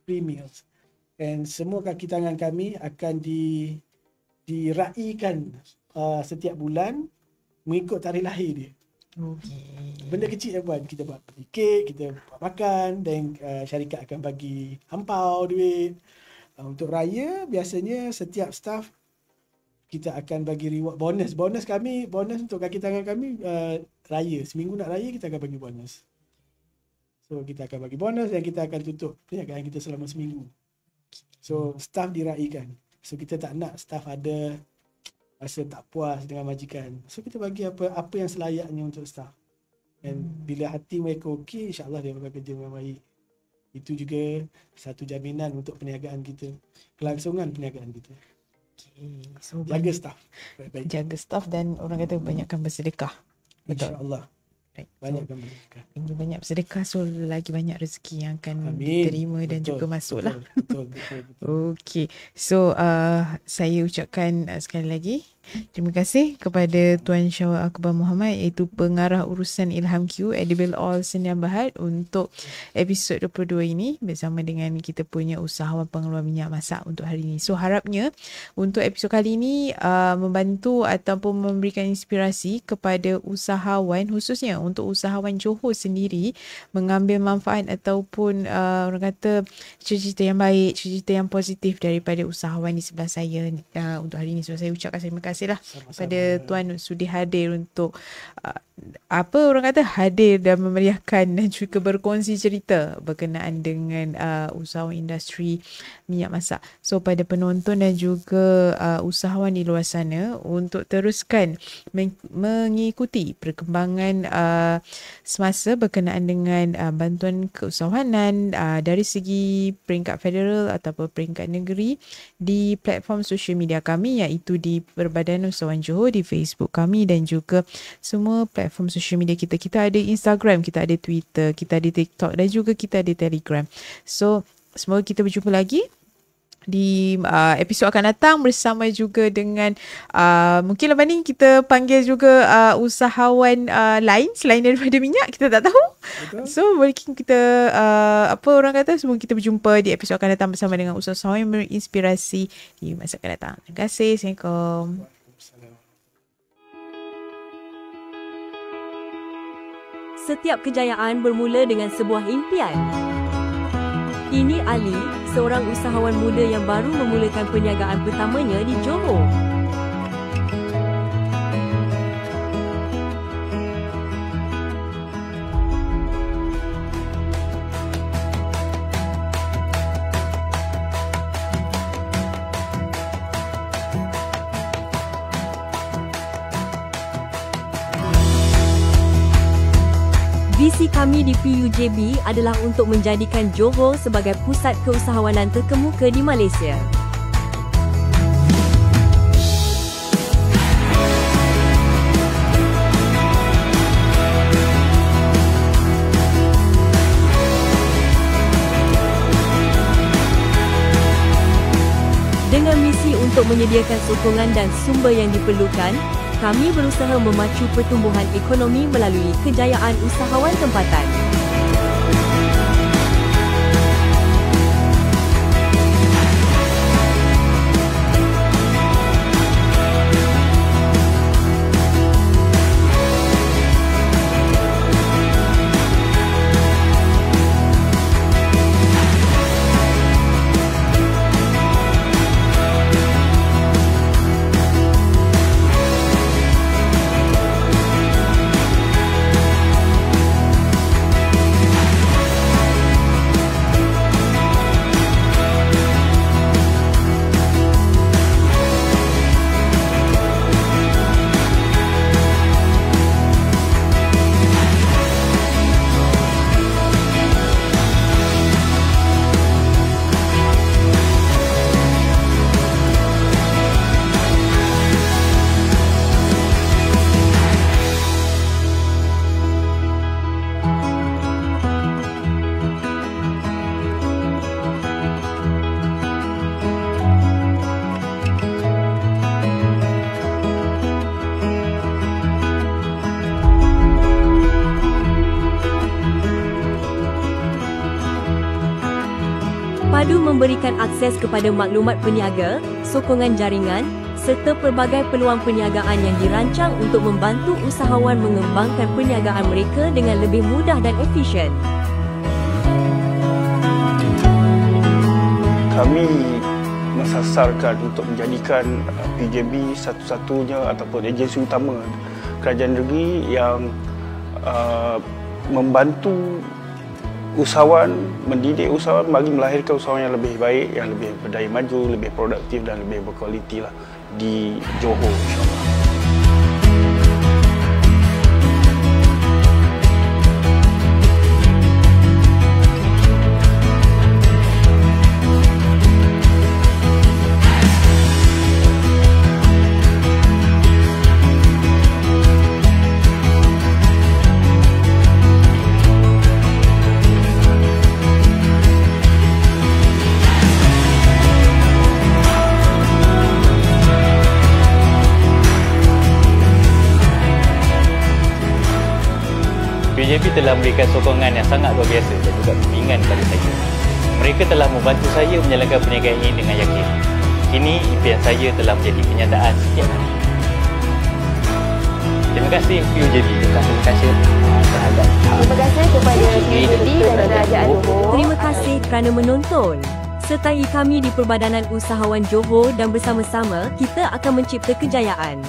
Free meals. And semua kaki tangan kami akan diraikan setiap bulan mengikut tarikh lahir dia. Benda kecil je buat. Kita buat kek, kita buat makan, dan syarikat akan bagi ampau, duit. Untuk raya, biasanya setiap staff kita akan bagi reward, bonus untuk kaki tangan kami. Raya, seminggu nak raya kita akan bagi bonus. So kita akan bagi bonus dan kita akan tutup perniagaan kita selama seminggu. So staff diraikan. So kita tak nak staff ada rasa tak puas dengan majikan. So kita bagi apa yang selayaknya untuk staff. Dan bila hati mereka okey, insya-Allah dia akan kerja dengan baik. Itu juga satu jaminan untuk perniagaan kita, kelangsungan perniagaan kita. So jaga staff baik-baik. Jaga staff dan orang kata banyakkan bersedekah. Betul. InsyaAllah. Banyakkan bersedekah. Banyak bersedekah, so lagi banyak rezeki yang akan diterima dan juga masuk lah. Betul. Okey. So saya ucapkan sekali lagi terima kasih kepada Tuan Syawal Akbar Muhammad, iaitu pengarah urusan Ilham Q Edible Oil Sdn Bhd untuk episod 22 ini bersama dengan kita punya usahawan pengeluar minyak masak untuk hari ini. So harapnya untuk episod kali ini membantu ataupun memberikan inspirasi kepada usahawan, khususnya untuk usahawan Johor sendiri, mengambil manfaat ataupun orang kata cerita yang baik, cerita yang positif daripada usahawan di sebelah saya untuk hari ini. So saya ucapkan terima kasih lah kepada Tuan sudi hadir untuk hadir dan memeriahkan dan juga berkongsi cerita berkenaan dengan usahawan industri minyak masak. So pada penonton dan juga usahawan di luar sana, untuk teruskan mengikuti perkembangan semasa berkenaan dengan bantuan keusahawanan dari segi peringkat federal ataupun peringkat negeri di platform sosial media kami, iaitu di Perbadan Usahawan Johor, di Facebook kami dan juga semua platform sosial media kita. Kita ada Instagram, kita ada Twitter, kita ada TikTok dan juga kita ada Telegram. So semoga kita berjumpa lagi di episod akan datang bersama juga dengan mungkin lepas ni kita panggil juga usahawan lain selain daripada minyak, kita tak tahu. Betul. So mungkin kita semua kita berjumpa di episod akan datang bersama dengan usahawan yang berinspirasi di masa akan datang. Terima kasih. Assalamualaikum. Setiap kejayaan bermula dengan sebuah impian. Ini Ali, seorang usahawan muda yang baru memulakan perniagaan pertamanya di Johor. Visi kami di PUJB adalah untuk menjadikan Johor sebagai pusat keusahawanan terkemuka di Malaysia. Dengan misi untuk menyediakan sokongan dan sumber yang diperlukan, kami berusaha memacu pertumbuhan ekonomi melalui kejayaan usahawan tempatan. Padu memberikan akses kepada maklumat peniaga, sokongan jaringan, serta pelbagai peluang perniagaan yang dirancang untuk membantu usahawan mengembangkan perniagaan mereka dengan lebih mudah dan efisien. Kami mensasarkan untuk menjadikan PJB satu-satunya ataupun agensi utama kerajaan negeri yang membantu usahawan, mendidik usahawan bagi melahirkan usahawan yang lebih baik, yang lebih berdaya maju, lebih produktif dan lebih berkualiti lah di Johor, insyaAllah. PJB telah memberikan sokongan yang sangat luar biasa dan juga bimbingan kepada saya. Mereka telah membantu saya menjalankan perniagaan ini dengan yakin. Kini impian saya telah menjadi kenyataan setiap hari. Terima kasih PUJB. Terima kasih terhadap Terima kasih kepada PUJB dan Kerajaan Johor. Terima kasih kerana menonton. Sertai kami di Perbadanan Usahawan Johor dan bersama-sama kita akan mencipta kejayaan.